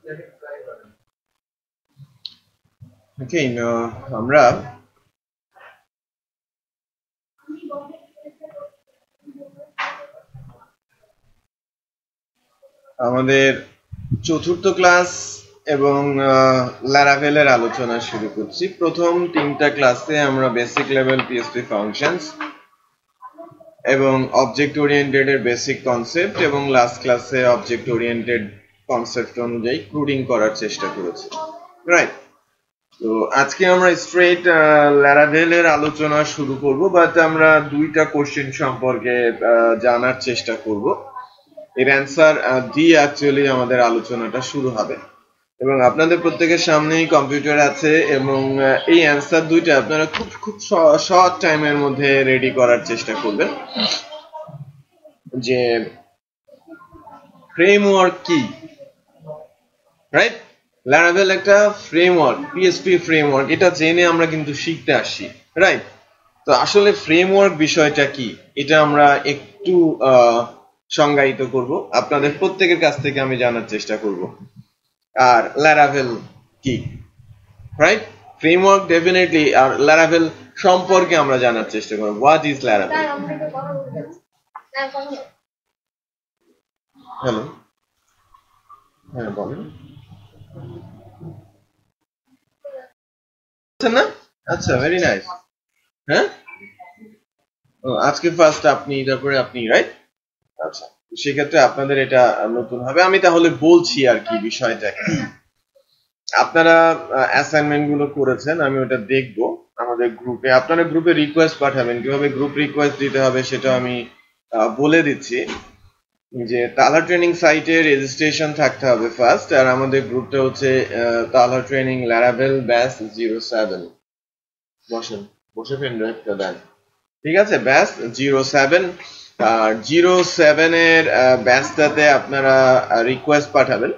ওকে, আমরা আমাদের চতুর্থ ক্লাস এবং ল্যারাভেলের আলোচনা শুরু করছি। প্রথম তিনটা ক্লাসে আমরা বেসিক লেভেল পিএসপি ফাংশনস এবং অবজেক্ট ওরিয়েন্টেড এর বেসিক কনসেপ্ট এবং লাস্ট ক্লাসে অবজেক্ট ওরিয়েন্টেড কনসেপ্ট অনুযায়ী কোডিং করার চেষ্টা করেছি, রাইট? তো আজকে আমরা স্ট্রেট ল্যারাভেলের আলোচনা শুরু করব, বাট আমরা দুইটা কোশ্চেন সম্পর্কে জানার চেষ্টা করব। এর অ্যান্সার দিয়ে অ্যাকচুয়ালি আমাদের আলোচনাটা শুরু হবে এবং আপনাদের প্রত্যেকের সামনেই কম্পিউটার আছে এবং এই অ্যান্সার দুইটা আপনারা খুব খুব শর্ট টাইমের মধ্যে রেডি করার চেষ্টা করবেন। যে ফ্রেমওয়ার্ক কি, রাইট? ল্যারাভেল একটা ফ্রেমওয়ার্ক, পিএসপি ফ্রেমওয়ার্ক, এটা জেনে আমরা কিন্তু শিখতে আসছি, রাইট? তো আসলে ফ্রেমওয়ার্ক বিষয়টা কি এটা আমরা একটু সংজ্ঞায়িত করব, আপনাদের প্রত্যেকের কাছ থেকে আমি জানার চেষ্টা করব। আর ল্যারাভেল কি, রাইট? ফ্রেমওয়ার্ক ডেফিনেটলি, আর ল্যারাভেল সম্পর্কে আমরা জানার চেষ্টা করব। What is ল্যারাভেল? হ্যালো, হ্যাঁ বলেন। না, আচ্ছা, ভেরি নাইস। হ্যাঁ, আজকে ফার্স্ট আপনি, তারপরে আপনি, রাইট? আচ্ছা, সেক্ষেত্রে আপনাদের এটা নতুন হবে। আমি তাহলে বলছি আর কি বিষয়টা কি। আপনারা অ্যাসাইনমেন্ট গুলো করেছেন, আমি ওটা দেখব আমাদের গ্রুপে। আপনারা গ্রুপে রিকোয়েস্ট পাঠাবেন, কিভাবে গ্রুপ রিকোয়েস্ট দিতে হবে সেটা আমি বলে দিচ্ছি। যে তালহা ট্রেনিং সাইটে রেজিস্ট্রেশন থাকতে হবে ফার্স্ট, আর আমাদের গ্রুপটা হচ্ছে তালহা ট্রেনিং ল্যারাভেল ব্যাচ 07। বসেন, বসে পেন ড্রাইভটা দেন, ঠিক আছে? ব্যাচ 07, আর 07 এর ব্যাচটাতে আপনারা রিকোয়েস্ট পাঠাবেন।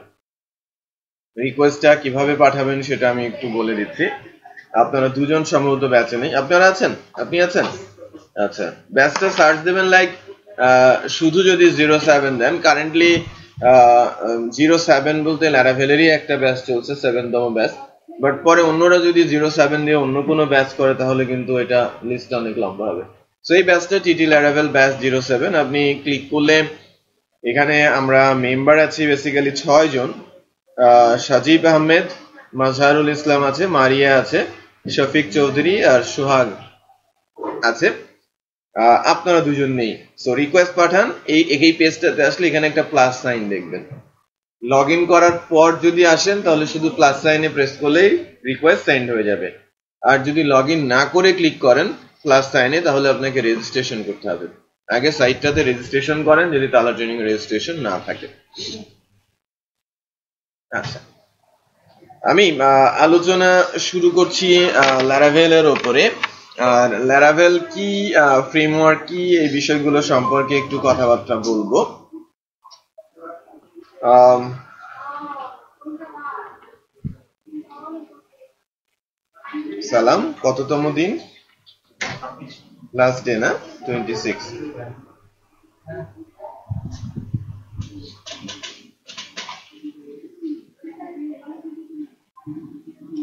রিকোয়েস্টটা কিভাবে পাঠাবেন সেটা আমি একটু বলে দিচ্ছি। আপনারা দুজন সম্ভবত ব্যাচে নেই, আপনারা আছেন? আপনি আছেন? আচ্ছা, ব্যাচটা সার্চ দেবেন লাইক শুধু যদি 07 দেন, কারেন্টলি 07 বলতে ল্যারাভেলেরই একটা ব্যাচ চলছে, 7তম ব্যাচ, বাট পরে অন্যরা যদি 07 দিয়ে অন্য কোনো ব্যাচ করে তাহলে কিন্তু এটা লিস্ট অনেক লম্বা হবে। সো এই ব্যাচটা টিটি ল্যারাভেল ব্যাচ 07। আপনি ক্লিক করলে এখানে আমরা মেম্বার আছি বেসিক্যালি 6 জন। সাজিব আহমেদ, মাজহারুল ইসলাম আছে, মারিয়া আছে, শফিক চৌধুরী আর সোহাগ আছে। আপনারা দুজন নেই। সো রিকোয়েস্ট পাঠান। এই পেজটাতে আসলে এখানে একটা প্লাস সাইন দেখবেন। লগ ইন করার পর যদি আসেন তাহলে শুধু প্লাস সাইনে প্রেস করলেই রিকোয়েস্ট সেন্ড হয়ে যাবে। আর যদি লগ ইন না করে ক্লিক করেন প্লাস সাইনে, তাহলে আপনাকে রেজিস্ট্রেশন করতে হবে। আগে সাইটটাতে রেজিস্ট্রেশন করেন যদি তালহা ট্রেনিং রেজিস্ট্রেশন না থাকে। আচ্ছা, আমি আলোচনা শুরু করছি ল্যারাভেলের ওপরে। আর ল্যারাভেল কি, ফ্রেমওয়ার্ক কি, এই বিষয়গুলো সম্পর্কে একটু কথাবার্তা বলবো। সালাম, কততম দিন? লাস্ট ডে না? 26।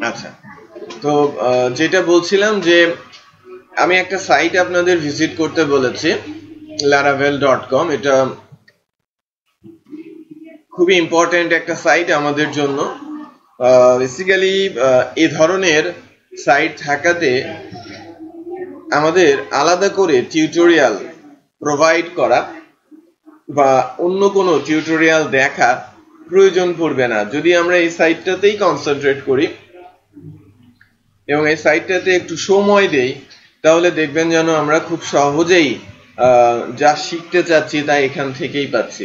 আচ্ছা, তো যেটা বলছিলাম যে আমি একটা সাইট আপনাদের ভিজিট করতে বলেছি, laravel.com। এটা খুবই ইম্পর্টেন্ট একটা সাইট আমাদের জন্য। বেসিক্যালি এই ধরনের সাইট থাকাতে আমাদের আলাদা করে টিউটোরিয়াল প্রোভাইড করা বা অন্য কোনো টিউটোরিয়াল দেখা প্রয়োজন পড়বে না যদি আমরা এই সাইটটাতেই কনসেন্ট্রেট করি এবং এই সাইটটাতে একটু সময় দেই, তাহলে দেখবেন যেন আমরা খুব সহজেই যা শিখতে চাচ্ছি তা এখান থেকেই পাচ্ছি।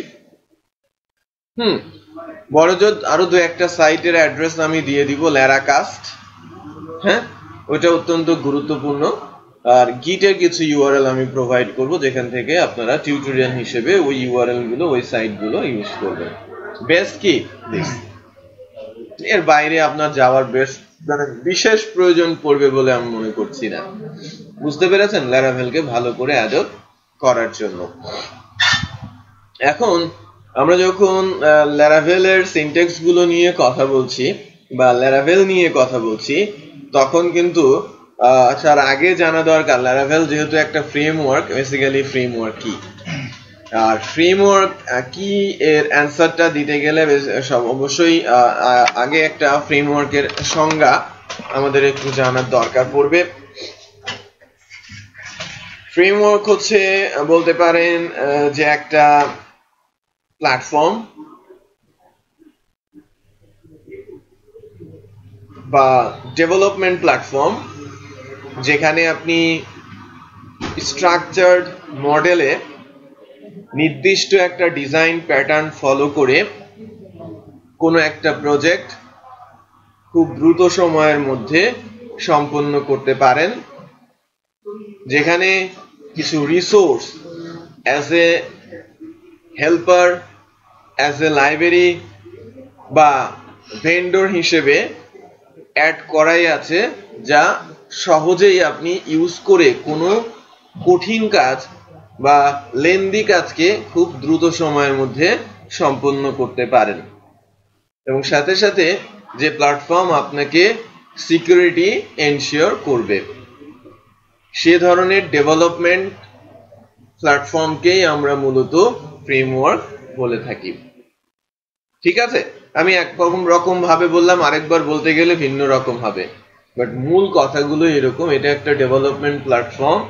বড়জোর আরো দু একটা সাইটের অ্যাড্রেস আমি দিয়ে দিব, ল্যারাকাস্ট, হ্যাঁ, ওটা অত্যন্ত গুরুত্বপূর্ণ। আর গিটের কিছু ইউআরএল আমি প্রোভাইড করব যেখান থেকে আপনারা টিউটোরিয়াল হিসেবে ওই ইউআরএল গুলো, ওই সাইট গুলো ইউজ করবেন। বেস্ট কি দিস, এর বাইরে আপনার যাওয়ার বিশেষ প্রয়োজন পড়বে বলে আমি মনে করছি না। বুঝতে পেরেছেন? ল্যারাভেলকে ভালো করে অ্যাডপ্ট করার জন্য। এখন আমরা যখন ল্যারাভেলের সিনট্যাক্স গুলো নিয়ে কথা বলছি বা ল্যারাভেল নিয়ে কথা বলছি, তখন কিন্তু তার আগে জানা দরকার ল্যারাভেল যেহেতু একটা ফ্রেমওয়ার্ক, বেসিক্যালি ফ্রেমওয়ার্ক কি, আর ফ্রেমওয়ার্ক কি এর অ্যান্সারটা দিতে গেলে অবশ্যই আগে একটা ফ্রেমওয়ার্কের সংজ্ঞা আমাদের একটু জানার দরকার পড়বে। ফ্রেমওয়ার্ক হচ্ছে বলতে পারেন যে একটা প্ল্যাটফর্ম বা ডেভেলপমেন্ট প্ল্যাটফর্ম যেখানে আপনি স্ট্রাকচার্ড মডেলে নির্দিষ্ট একটা ডিজাইন প্যাটার্ন ফলো করে কোনো একটা প্রজেক্ট খুব দ্রুত সময়ের মধ্যে সম্পন্ন করতে পারেন, যেখানে কিছু resource as a helper, as a library বা ভেন্ডর হিসেবে অ্যাড করাই আছে, যা সহজেই আপনি ইউজ করে কোনো কঠিন কাজ বা লেন্দি কাজকে খুব দ্রুত সময়ের মধ্যে সম্পন্ন করতে পারেন। এবং সাথে সাথে যে প্ল্যাটফর্ম আপনাকে সিকিউরিটি এনশিওর করবে, সে ধরনের ডেভেলপমেন্ট প্ল্যাটফর্মকেই আমরা মূলত ফ্রেমওয়ার্ক বলে থাকি। ঠিক আছে, আমি একরকম ভাবে বললাম, আরেকবার বলতে গেলে ভিন্ন রকম হবে, বাট মূল কথাগুলো এরকম। এটা একটা ডেভেলপমেন্ট প্ল্যাটফর্ম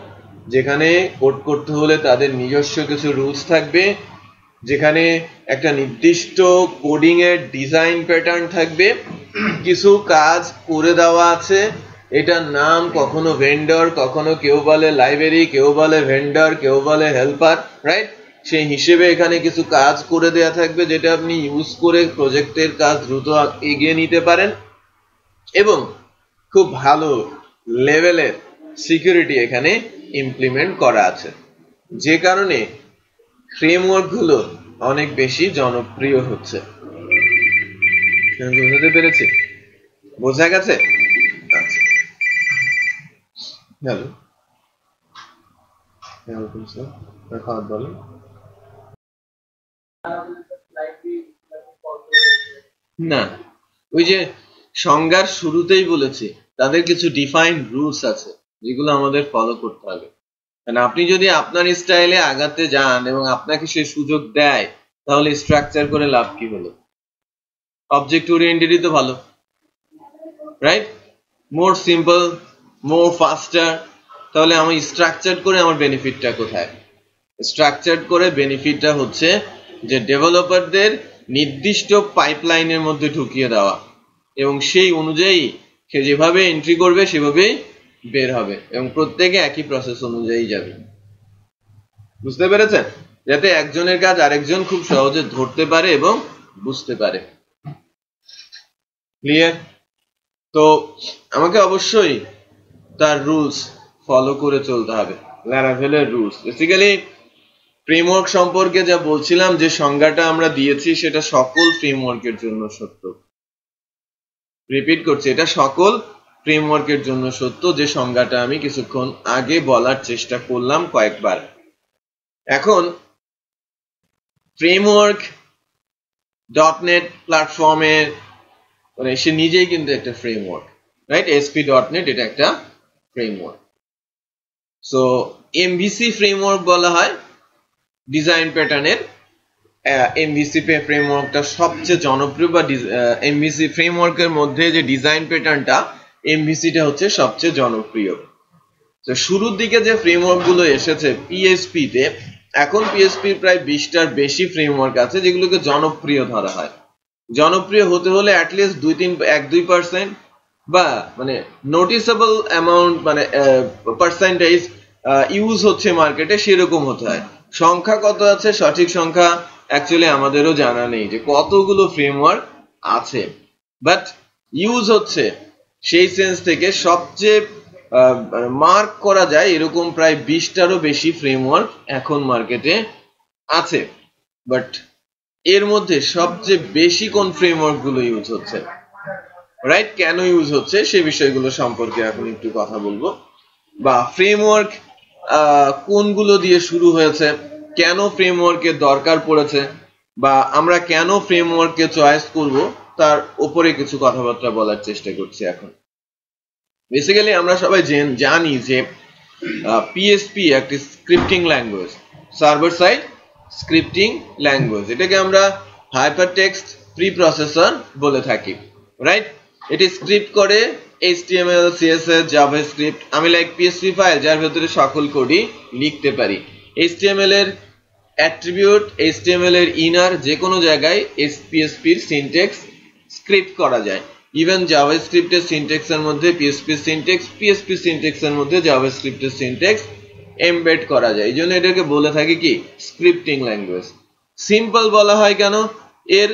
যেখানে কোড করতে হলে তাদের নিজস্ব কিছু রুলস থাকবে, যেখানে একটা নির্দিষ্ট কোডিং এর ডিজাইন প্যাটার্ন থাকবে, কিছু কাজ করে দেওয়া আছে, এটার নাম কখনো ভেন্ডর, কখনো কেউ বলে লাইব্রেরি, কেউ বলে ভেন্ডর, কেউ বলে হেল্পার, রাইট? সেই হিসেবে এখানে কিছু কাজ করে দেয়া থাকবে যেটা আপনি ইউজ করে প্রজেক্টের কাজ দ্রুত এগিয়ে নিতে পারেন, এবং খুব ভালো লেভেলের সিকিউরিটি এখানে ইমপ্লিমেন্ট করা আছে, যে কারণে ফ্রেমওয়ার্ক গুলো অনেক বেশি জনপ্রিয় হচ্ছে। বুঝতে পেরেছি? বোঝা গেছে? আচ্ছা, হ্যালো, স্যার বলেন। না, ওই যে সংজ্ঞার শুরুতেই বলেছি, তাদের কিছু ডিফাইন্ড রুলস আছে যেগুলো আমাদের ফলো করতে হবে। কারণ আপনি যদি আপনার স্টাইলে আগাতে যান এবং আপনাকে সে সুযোগ দেয়, তাহলে স্ট্রাকচার করে লাভ কি হলো? অবজেক্ট ওরিয়েন্টেডই তো ভালো, রাইট? মোর সিম্পল, মোর ফাস্টার। তাহলে আমি স্ট্রাকচার করে আমার বেনিফিটটা কোথায়? স্ট্রাকচার করে বেনিফিটটা হচ্ছে যে ডেভেলপারদের নির্দিষ্ট পাইপলাইনের মধ্যে ঢুকিয়ে দেওয়া, এবং সেই অনুযায়ী সে যেভাবে এন্ট্রি করবে সেভাবেই বের হবে, এবং প্রত্যেকে একই প্রসেস অনুযায়ী যাবে। বুঝতে পেরেছেন? যাতে একজনের কাজ আরেকজন খুব সহজে ধরতে পারে এবং বুঝতে পারে। ক্লিয়ার? তো আমাকে অবশ্যই তার রুলস ফলো করে চলতে হবে, ল্যারাভেলের রুলস। বেসিক্যালি ফ্রেমওয়ার্ক সম্পর্কে যা বলছিলাম, যে সংজ্ঞাটা আমরা দিয়েছি সেটা সকল ফ্রেমওয়ার্কের জন্য সত্য। রিপিট করছি, এটা সকল ফ্রেমওয়ার্কের জন্য সত্য, যে সংজ্ঞাটা আমি কিছুক্ষণ আগে বলার চেষ্টা করলাম কয়েকবার। এখন ফ্রেমওয়ার্ক .NET প্ল্যাটফর্মের মানে সে নিজেই কিন্তু একটা ফ্রেমওয়ার্ক, রাইট? ASP.NET এটা একটা ফ্রেমওয়ার্ক। সো MVC ফ্রেমওয়ার্ক বলা হয় ডিজাইন প্যাটার্নের। MVC ফ্রেমওয়ার্কটা সবচেয়ে জনপ্রিয়, বা MVC ফ্রেমওয়ার্কের মধ্যে যে ডিজাইন প্যাটার্নটা, MVCটা হচ্ছে সবচেয়ে জনপ্রিয়। তো শুরুর দিকে যে ফ্রেমওয়ার্ক গুলো এসেছে PHP তে, এখন PHP প্রায় 20টার বেশি ফ্রেমওয়ার্ক আছে যেগুলোকে জনপ্রিয় ধরা হয়। জনপ্রিয় হতে হলে অ্যাটলিস্ট 1-2% বা মানে নোটিসেবল অ্যামাউন্ট, মানে পার্সেন্টেজ ইউজ হচ্ছে মার্কেটে, সেরকম হতে হয়। সংখ্যা কত আছে, সঠিক সংখ্যা অ্যাকচুয়ালি আমাদেরও জানা নেই যে কতগুলো ফ্রেমওয়ার্ক আছে, বাট ইউজ হচ্ছে সেই সেন্স থেকে সবচেয়ে মার্ক করা যায় এরকম প্রায় 20টারও বেশি ফ্রেমওয়ার্ক এখন মার্কেটে আছে। বাট এর মধ্যে সবচেয়ে বেশি কোন ফ্রেমওয়ার্ক গুলো ইউজ হচ্ছে, রাইট? কেন ইউজ হচ্ছে সে বিষয়গুলো সম্পর্কে এখন একটু কথা বলবো, বা ফ্রেমওয়ার্ক কোনগুলো দিয়ে শুরু হয়েছে, কেন ফ্রেমওয়ার্কের দরকার পড়েছে, বা আমরা কেন ফ্রেমওয়ার্ককে চয়েস করব তার উপরে কিছু কথাবার্তা বলার চেষ্টা করছি এখন। বেসিক্যালি আমরা সবাই জানি যে পিএসপি একটি scripting language, server side scripting language. এটাকে আমরা হাইপারটেক্সট প্রি প্রসেসর বলে থাকি, রাইট? এটি স্ক্রিপ্ট করে HTML, CSS, জাভাস্ক্রিপ্ট। আমি লাইক পিএসপি ফাইল যার ভেতরে সকল কোডই লিখতে পারি। HTML এর অ্যাট্রিবিউট, HTML এর ইনার যে কোনো জায়গায় পিএসপির সিনট্যাক্স স্ক্রিপ্ট করা যায়। ইভেন জাভাস্ক্রিপ্টের সিনট্যাক্সের মধ্যে পিএসপির সিনট্যাক্স, পিএসপি সিনট্যাক্সের মধ্যে জাভাস্ক্রিপ্টের সিনট্যাক্স এমবেড করা যায়। এই জন্য এটাকে বলে থাকি কি স্ক্রিপ্টিং ল্যাঙ্গুয়েজ। সিম্পল বলা হয় কেন? এর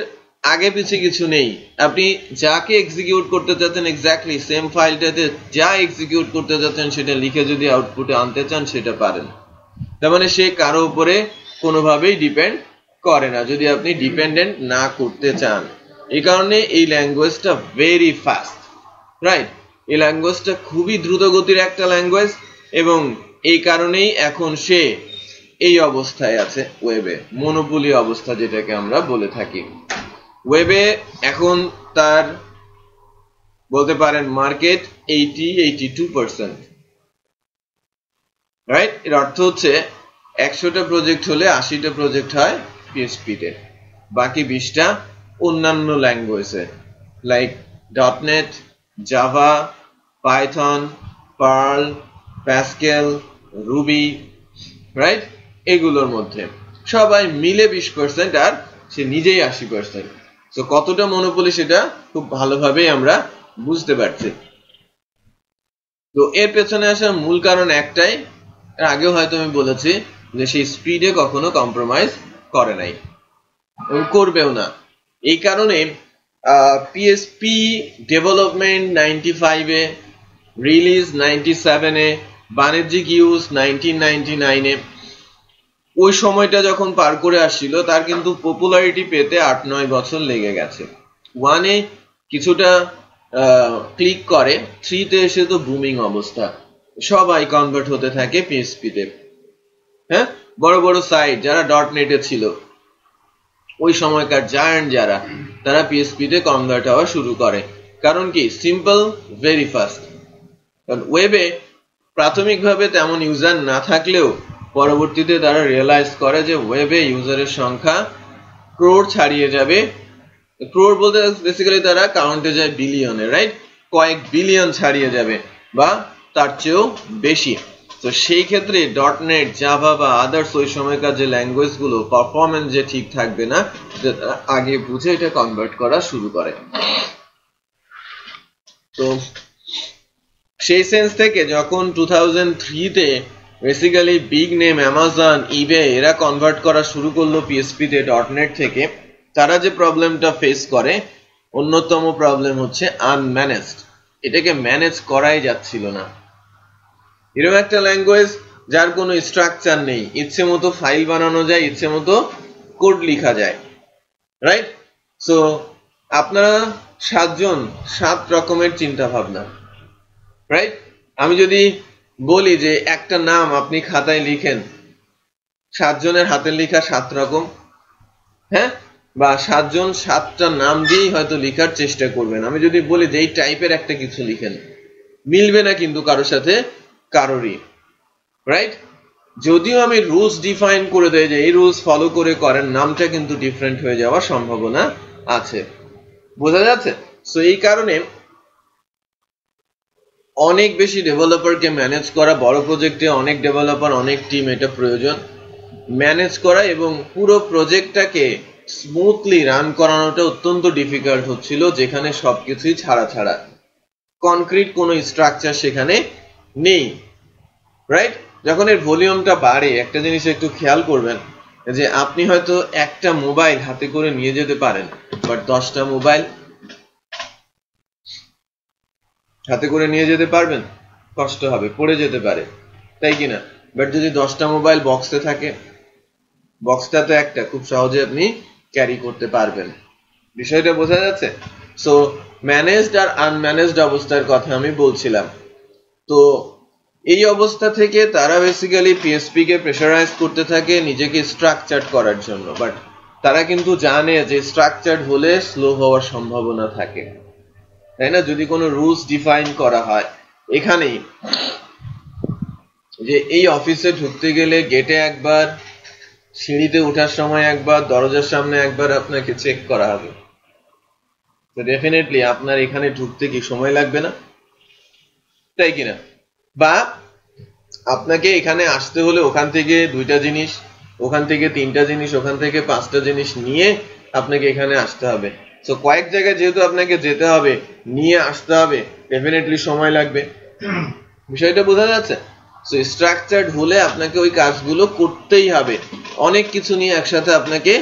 আগে পিছে কিছু নেই। আপনি যাকে এক্সিকিউট করতে চাচ্ছেন এক্স্যাক্টলি সেম ফাইলটাতে যা এক্সিকিউট করতে চাচ্ছেন সেটা লিখে যদি আউটপুটে আনতে চান সেটা পারেন। তার মানে সে কারো উপরে কোনোভাবেই ডিপেন্ড করে না যদি আপনি ডিপেন্ডেন্ট না করতে চান। এই কারণে এই ল্যাঙ্গুয়েজটা ভেরি ফাস্ট, রাইট? এই ল্যাঙ্গুয়েজটা খুবই দ্রুত গতির একটা ল্যাঙ্গুয়েজ এবং এই কারণেই এখন সে এই অবস্থায় আছে ওয়েবে, মনোপলি অবস্থা যেটাকে আমরা বলে থাকি। ওয়েবে এখন তার বলতে পারেন মার্কেট 82%, রাইট? এর অর্থ হচ্ছে 100টা প্রজেক্ট হলে 80টা প্রজেক্ট হয় পিএসপিতে, বাকি 20টা অন্যান্য ল্যাঙ্গুয়েজে like .NET, Java, Python, Perl, Pascal, Ruby, right? এগুলোর মধ্যে সবাই মিলে 20% আর সে নিজেই 80%। তো কতটা মনোপলি সেটা খুব ভালোভাবেই আমরা বুঝতে পারছি। তো এর পেছনে আসার মূল কারণ একটাই, এর আগেও হয়তো আমি বলেছি যে সেই স্পিডে কখনো কম্প্রোমাইজ করে নাই এবং করবেও না। এই কারণে পিএসপি ডেভেলপমেন্ট 95-এ, রিলিজ 97-এ, বাণিজ্যিক ইউজ 1999-এ, ওই সময়টা যখন পার করে আসছিল তার কিন্তু পপুলারিটি পেতে 8-9 বছর লেগে গেছে। 1-এ কিছুটা ক্লিক করে, 3-তে এসে তো বুমিং অবস্থা, সবাই কনভার্ট হতে থাকে পিএসপিতে। হ্যাঁ, বড় বড় সাইট যারা .NET-এ ছিল ওই সময়কার জায়ান্ট যারা, তারা পিএসপিতে কনভার্ট হওয়া শুরু করে। কারণ কি? Simple, very fast. কারণ ওয়েবে প্রাথমিকভাবে তেমন ইউজার না থাকলেও পরবর্তীতে তারা রিয়েলাইজ করে যে ওয়েবে ইউজারের সংখ্যা ক্রোর ছাড়িয়ে যাবে। ক্রোর বলতে বেসিক্যালি তারা কাউন্টে যায় বিলিয়নে, রাইট? কয়েক বিলিয়ন ছাড়িয়ে যাবে বা তার চেয়েও বেশি। তো সেই ক্ষেত্রে .NET, জাভা বা আদার্স ওই সময়কার যে ল্যাঙ্গুয়েজগুলো পারফরমেন্স যে ঠিক থাকবে না, আগে বুঝে এটা কনভার্ট করা শুরু করে। তো সেই সেন্স থেকে যখন 2003-তে বেসিক্যালি বিগ নেম অ্যামাজন, ইবে এরা কনভার্ট করা শুরু করলো পিএসপিতে .NET থেকে, তারা যে প্রবলেমটা ফেস করে অন্যতম প্রবলেম হচ্ছে আনম্যানেজড। এটাকে ম্যানেজ করাই যাচ্ছিল না। এরকম একটা ল্যাঙ্গুয়েজ যার কোনো স্ট্রাকচার নেই, ইচ্ছে মতো ফাইল বানানো যায়, ইচ্ছে মতো কোড লেখা যায়, রাইট? সো আপনারা 7 জন 7 রকমের চিন্তা ভাবনা, রাইট? আমি যদি বলি যে একটা নাম আপনি খাতায় লিখেন, 7 জনের হাতের লেখা 7 রকম, হ্যাঁ? বা 7 জন 7টা নাম দিয়েই হয়তো লেখার চেষ্টা করবেন। আমি যদি বলি যে এই টাইপের একটা কিছু লিখেন, মিলবে না কিন্তু কারোর সাথে কারোরই, রাইট? যদিও আমি রুলস ডিফাইন করে দেই যে এই রুলস ফলো করে করেন, নামটা কিন্তু ডিফারেন্ট হয়ে যাওয়ার সম্ভাবনা আছে। বোঝা যাচ্ছে? সো এই কারণে অনেক বেশি ডেভেলপারকে ম্যানেজ করা, বড় প্রজেক্টে অনেক ডেভেলপার, অনেক টিম, এটা প্রয়োজন ম্যানেজ করা, এবং পুরো প্রজেক্টটাকে স্মুথলি রান করানোটা অত্যন্ত ডিফিকাল্ট হচ্ছিল, যেখানে সবকিছুই ছাড়া ছাড়া, কনক্রিট কোনো স্ট্রাকচার সেখানে নেই, রাইট? যখন এর ভলিউমটা বাড়ে, একটা জিনিস একটু খেয়াল করবেন যে আপনি হয়তো একটা মোবাইল হাতে করে নিয়ে যেতে পারেন, বাট 10টা মোবাইল হাতে করে নিয়ে যেতে পারবেন? কষ্ট হবে, পড়ে যেতে পারে, তাই কিনা? বাট যদি 10টা মোবাইল বক্সে থাকে, বক্সটা তো একটা, খুব সহজে আপনি ক্যারি করতে পারবেন। বিষয়টা বোঝা যাচ্ছে? সো ম্যানেজড আর আনম্যানেজড অবস্থার কথা আমি বলছিলাম। তো এই অবস্থা থেকে তারা বেসিক্যালি পিএসপি কে প্রেসারাইজ করতে থাকে নিজেকে স্ট্রাকচার করার জন্য, বাট তারা কিন্তু জানে যে স্ট্রাকচার্ড হলে স্লো হওয়ার সম্ভাবনা থাকে, তাই না? যদি কোনো রুলস ডিফাইন করা হয় এখানেই যে এই অফিসে ঢুকতে গেলে গেটে একবার, সিঁড়িতে ওঠার সময় একবার, দরজার সামনে একবার আপনাকে চেক করা হবে, তো ডেফিনেটলি আপনার এখানে ঢুকতে কি সময় লাগবে না, তাই কিনা? বা আপনাকে এখানে আসতে হলে ওখান থেকে 2টা জিনিস, ওখান থেকে 3টা জিনিস, ওখান থেকে 5টা জিনিস নিয়ে আপনাকে এখানে আসতে হবে। তো কয়েক জায়গায় যেহেতু আপনাকে যেতে হবে, নিয়ে আসতে হবে, ডেফিনেটলি সময় লাগবে। বিষয়টা বোঝা যাচ্ছে? সো স্ট্রাকচার্ড হলে আপনাকে ওই কাজগুলো করতেই হবে, অনেক কিছু নিয়ে একসাথে আপনাকে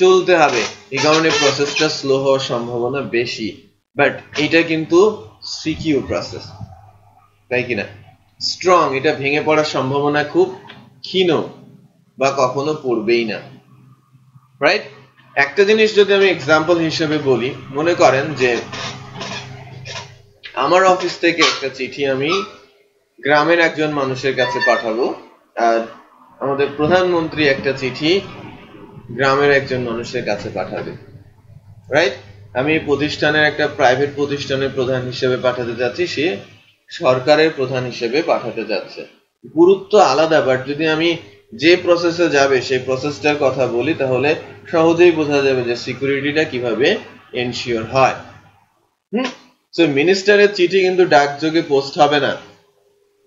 চলতে হবে, এই কারণে প্রসেসটা স্লো হওয়ার সম্ভাবনা বেশি। বাট এটা কিন্তু সিকিউর প্রসেস, তাই কিনা? স্ট্রং, এটা ভেঙে পড়ার সম্ভাবনা খুব ক্ষীণ বা কখনো পড়বেই না, রাইট? একটা জিনিস যদি আমি এক্সাম্পল হিসেবে বলি, মনে করেন যে আমার অফিস থেকে একটা চিঠি আমি গ্রামের একজন মানুষের কাছে পাঠাবো, আর আমাদের প্রধানমন্ত্রী একটা চিঠি গ্রামের একজন মানুষের কাছে পাঠাবে, রাইট? আমি প্রতিষ্ঠানের একটা প্রাইভেট প্রতিষ্ঠানের প্রধান হিসেবে পাঠাতে যাচ্ছি, সে সরকারের প্রধান হিসেবে পাঠাতে যাচ্ছে, গুরুত্ব আলাদা। বাট যদি আমি যে প্রসেসে যাবে সেই প্রসেসটার কথা বলি, তাহলে সহজেই বোঝা যাবে যে সিকিউরিটিটা কিভাবে এনশিওর হয়। সো মিনিস্টারের চিঠি কিন্তু ডাকযোগে পোস্ট হবে না।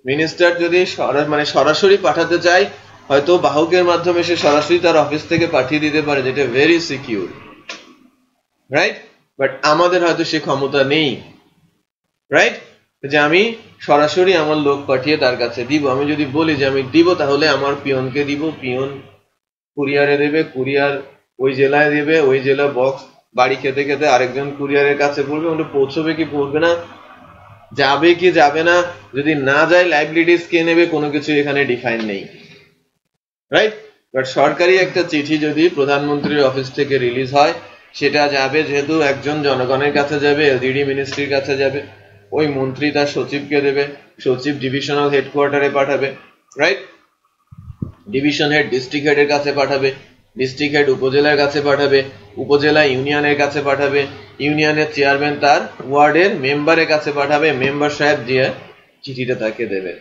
মিনিস্টার যদি সরাসরি পাঠাতে চায়, হয়তো বাহকের মাধ্যমে সে সরাসরি তার অফিস থেকে পাঠিয়ে দিতে পারে, যেটা ভেরি সিকিউর, রাইট? বাট আমাদের হয়তো সে ক্ষমতা নেই, রাইট? যে আমি সরাসরি আমার লোক পাঠিয়ে তার কাছে দিব। আমি যদি বলি যে আমি দিব, তাহলে আমার পিয়নকে দিব, পিয়ন কুরিয়ারে দেবে, কুরিয়ার ওই জেলায় দেবে, ওই জেলা বক্স বাড়ি খেতে খেতে আরেকজন কুরিয়ারের কাছে পড়বে, ওটা পৌঁছবে কি পড়বে না, যাবে কি যাবে না, যদি না যায় লাইবিলিটিস কে নেবে, কোনো কিছু এখানে ডিফাইন নেই, রাইট? বাট সরকারি একটা চিঠি যদি প্রধানমন্ত্রীর অফিস থেকে রিলিজ হয়, সেটা যাবে যেহেতু একজন জনগণের কাছে যাবে, এলডিডি মিনিস্ট্রির কাছে যাবে, ওই মন্ত্রী তার সচিবকে দেবে, সচিব ডিভিশনাল হেডকোয়ার্টারে পাঠাবে, রাইট? ডিভিশন হেড ডিস্ট্রিক্ট হেডের কাছে পাঠাবে, ডিস্ট্রিক্ট হেড উপজেলার কাছে পাঠাবে, উপজেলা ইউনিয়নের কাছে পাঠাবে, ইউনিয়নের চেয়ারম্যান তার ওয়ার্ডের মেম্বারের কাছে পাঠাবে, মেম্বার সাহেব দিয়ে চিঠিটা তাকে দেবে।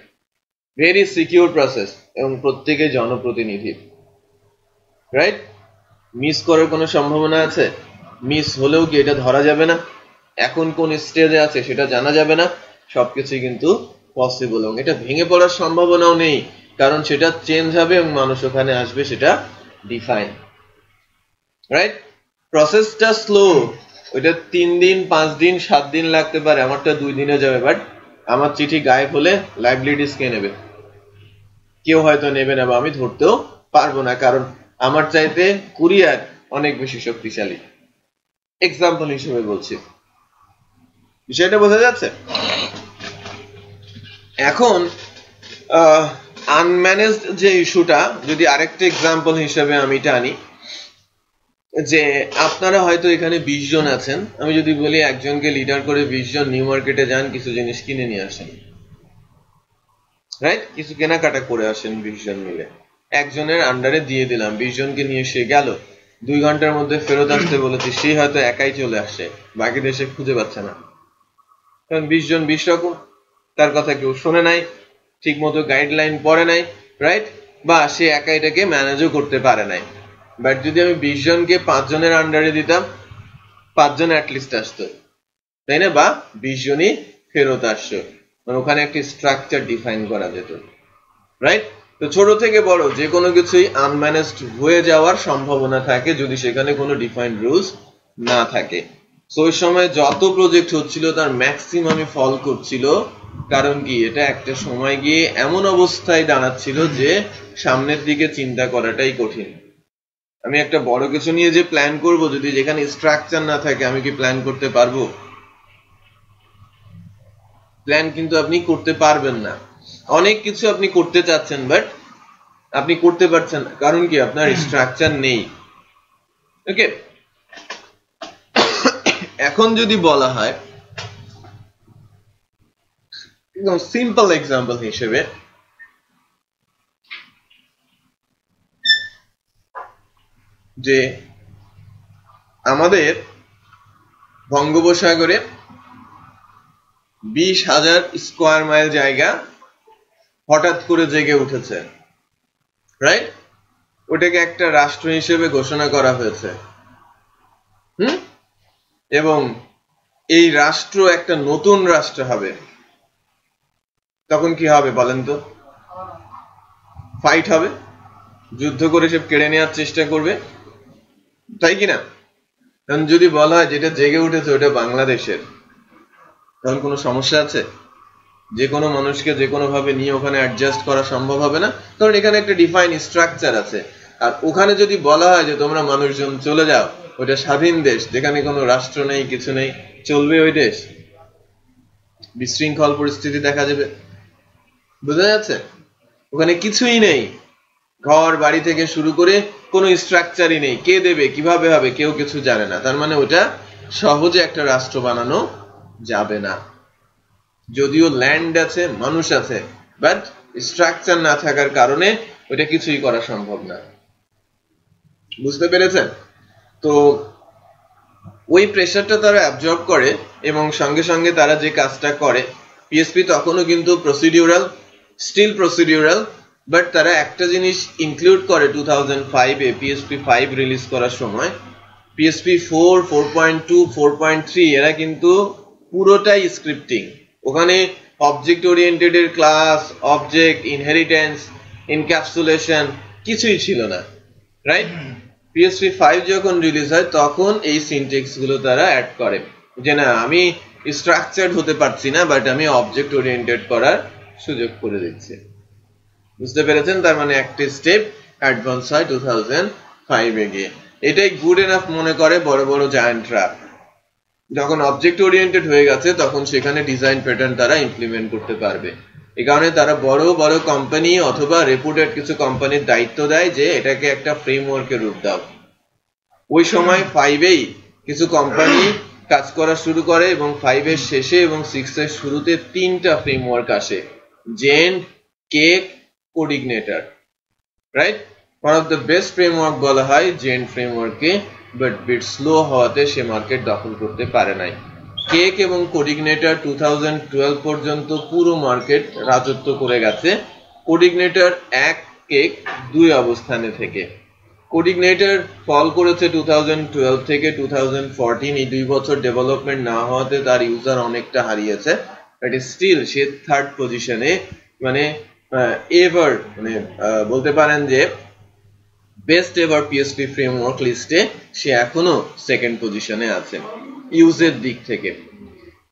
ভেরি সিকিউর প্রসেস, এবং প্রত্যেকে জনপ্রতিনিধি, রাইট? মিস করার কোনো সম্ভাবনা আছে? মিস হলেও কি এটা ধরা যাবে না? এখন কোন স্টেজে আছে সেটা জানা যাবে না? সবকিছুই কিন্তু পসিবল, এবং এটা ভেঙে পড়ার সম্ভাবনাও নেই, কারণ সেটা চেঞ্জ হবে এবং মানুষ ওখানে আসবে, সেটা ডিফাইন, রাইট? প্রসেসটা স্লো, ওইটা 3 দিন 5 দিন 7 দিন লাগতে পারে, আমারটা 2 দিনে যাবে। বাট আমার চিঠি গায়েব হলে লাইবিলিটিস কে নেবে? কেউ হয়তো নেবে না, বা আমি ধরতেও পারবো না, কারণ আমার চাইতে কুরিয়ার অনেক বেশি শক্তিশালী। এক্সাম্পল হিসেবে বলছি, বিষয়টা বোঝা যাচ্ছে? এখন আনম্যানেজড যে ইস্যুটা, যদি আরেকটা এক্সাম্পল হিসেবে আমি টানি, যে আপনারা হয়তো এখানে 20 জন আছেন, আমি যদি বলি একজনকে লিডার করে 20 জন নিউ মার্কেটে যান, কিছু জিনিস কিনে নিয়ে আসেন, রাইট? কিছু কেনাকাটা করে আসেন 20 জন মিলে, একজনের আন্ডারে দিয়ে দিলাম, 20 জনকে নিয়ে সে গেল, 2 ঘন্টার মধ্যে ফেরত আসতে বলেছি, সে হয়তো একাই চলে আসছে, বাকি দেশে খুঁজে পাচ্ছে না, কারণ 20 জন 20 রকম, তার কথা কেউ শোনে নাই, ঠিক মতো গাইডলাইন পড়ে নাই, রাইট? বা সে একা এটাকে ম্যানেজও করতে পারে নাই। বাট যদি আমি 20 জনকে 5 জনের আন্ডারে দিতাম, 5 জন অ্যাটলিস্ট আসতো, তাই না? বা 20 জনই ফেরত আসছো, মানে ওখানে একটি স্ট্রাকচার ডিফাইন করা যেত, রাইট? তো ছোট থেকে বড় যে কোনো কিছুই আনম্যানেজড হয়ে যাওয়ার সম্ভাবনা থাকে যদি সেখানে কোনো ডিফাইন্ড রুলস না থাকে। সো ওই সময় যত প্রজেক্ট হচ্ছিল তার ম্যাক্সিমামই ফল করছিল, কারণ কি, এটা একটা সময় গিয়ে এমন অবস্থায় দাঁড়াচ্ছিল যে সামনের দিকে চিন্তা করাটাই কঠিন। আমি একটা বড় কিছু নিয়ে যে প্ল্যান করব, যদি যেখানে স্ট্রাকচার না থাকে, আমি কি প্ল্যান করতে পারবো? প্ল্যান কিন্তু আপনি করতে পারবেন না। অনেক কিছু আপনি করতে চাচ্ছেন, বাট আপনি করতে পারছেন না, কারণ কি, আপনার স্ট্রাকচার নেই। ওকে, এখন যদি বলা হয় একদম সিম্পল এক্সাম্পল হিসেবে, যে আমাদের বঙ্গোপসাগরে 20,000 স্কয়ার মাইল জায়গা হঠাৎ করে জেগে উঠেছে, রাইট? ওটাকে একটা রাষ্ট্র হিসেবে ঘোষণা করা হয়েছে, এবং এই রাষ্ট্র একটা নতুন রাষ্ট্র হবে। তখন কি হবে বলেন তো? ফাইট হবে, যুদ্ধ করে সব কেড়ে নেওয়ার চেষ্টা করবে, তাই কিনা? কারণ যদি বলা হয় যেটা জেগে উঠেছে ওটা বাংলাদেশের, তখন কোনো সমস্যা আছে? যে কোনো মানুষকে যে কোনো ভাবে নিয়ে ওখানে অ্যাডজাস্ট করা সম্ভব হবে না, কারণ এখানে একটা ডিফাইন স্ট্রাকচার আছে। আর ওখানে যদি বলা হয় যে তোমরা মানুষজন চলে যাও, ওটা স্বাধীন দেশ যেখানে কোনো রাষ্ট্র নেই, কিছু নেই, চলবে ওই দেশ? বিশৃঙ্খল পরিস্থিতি দেখা যাবে, বোঝা যাচ্ছে? ওখানে কিছুই নেই, ঘর বাড়ি থেকে শুরু করে কোনো স্ট্রাকচারই নেই, কে দেবে কিভাবে হবে কেউ কিছু জানে না। তার মানে ওটা সহজে একটা রাষ্ট্র বানানো যাবে না। যদিও ল্যান্ড আছে, মানুষ আছে, বাট স্ট্রাকচার না থাকার কারণে ওটা কিছুই করা সম্ভব না। বুঝতে পেরেছেন? তো ওই প্রেসারটা তারা অ্যাবজর্ব করে এবং সঙ্গে সঙ্গে তারা যে কাজটা করে, পিএসপি তখনও কিন্তু প্রসিডিউরাল, স্টিল প্রসিডিউরাল, বাট তারা একটা জিনিস ইনক্লুড করে 2005-এ পিএসপি 5 রিলিজ করার সময়। পিএসপি 4, 4.2, 4.3 এরা কিন্তু পুরোটাই স্ক্রিপ্টিং। ওখানে অবজেক্ট ওরিয়েন্টেড এর ক্লাস, অবজেক্ট, ইনহেরিটেন্স, এনক্যাপসুলেশন কিছুই ছিল না, রাইট? পিএসপি 5 যখন রিলিজ হয় তখন এই সিনট্যাক্স গুলো তারা অ্যাড করে যে না, আমি স্ট্রাকচারড হতে পারছি না, বাট আমি অবজেক্ট ওরিয়েন্টেড করার সুযোগ করে দিচ্ছি। বুঝতে পেরেছেন? তার মানে একটা স্টেপ অ্যাডভান্স হয় 2005-এ গিয়ে। এটাই গুড এনাফ মনে করে বড় বড় জায়ান্টরা। যখন অবজেক্ট ওরিয়েন্টেড হয়ে গেছে তখন সেখানে ডিজাইন প্যাটার্ন তারা ইমপ্লিমেন্ট করতে পারবে। এই কারণে তারা বড় বড় কোম্পানি অথবা রেপুটেড কিছু কোম্পানির দায়িত্ব দেয় যে এটাকে একটা ফ্রেমওয়ার্কের রূপ দাও। ওই সময় 5-এই কিছু কোম্পানি কাজ করা শুরু করে এবং 5-এর শেষে এবং 6-এর শুরুতে 3টা ফ্রেমওয়ার্ক আসে, Zend, Cake, CodeIgniter, right? One of the best framework বলা হয় জেন্ড ফ্রেমওয়ার্ককে, বাট বিট স্লো হওয়াতে সে মার্কেট দখল করতে পারে নাই। কেক এবং কোডিগনেটর 2012 পর্যন্ত পুরো মার্কেট রাজত্ব করে গেছে। কোডিগনেটর 1, কেক 2 অবস্থানে থেকে। কোডিগনেটর ফল করেছে 2012 থেকে 2014, এই 2 বছর ডেভেলপমেন্ট না হওয়াতে তার ইউজার অনেকটা হারিয়েছে, বাট স্টিল সে থার্ড পজিশনে, মানে এভার, মানে বলতে পারেন যে বেস্ট এভার পিএসপি ফ্রেমওয়ার্ক লিস্টে সে এখনো সেকেন্ড পজিশনে আছে ইউজের দিক থেকে।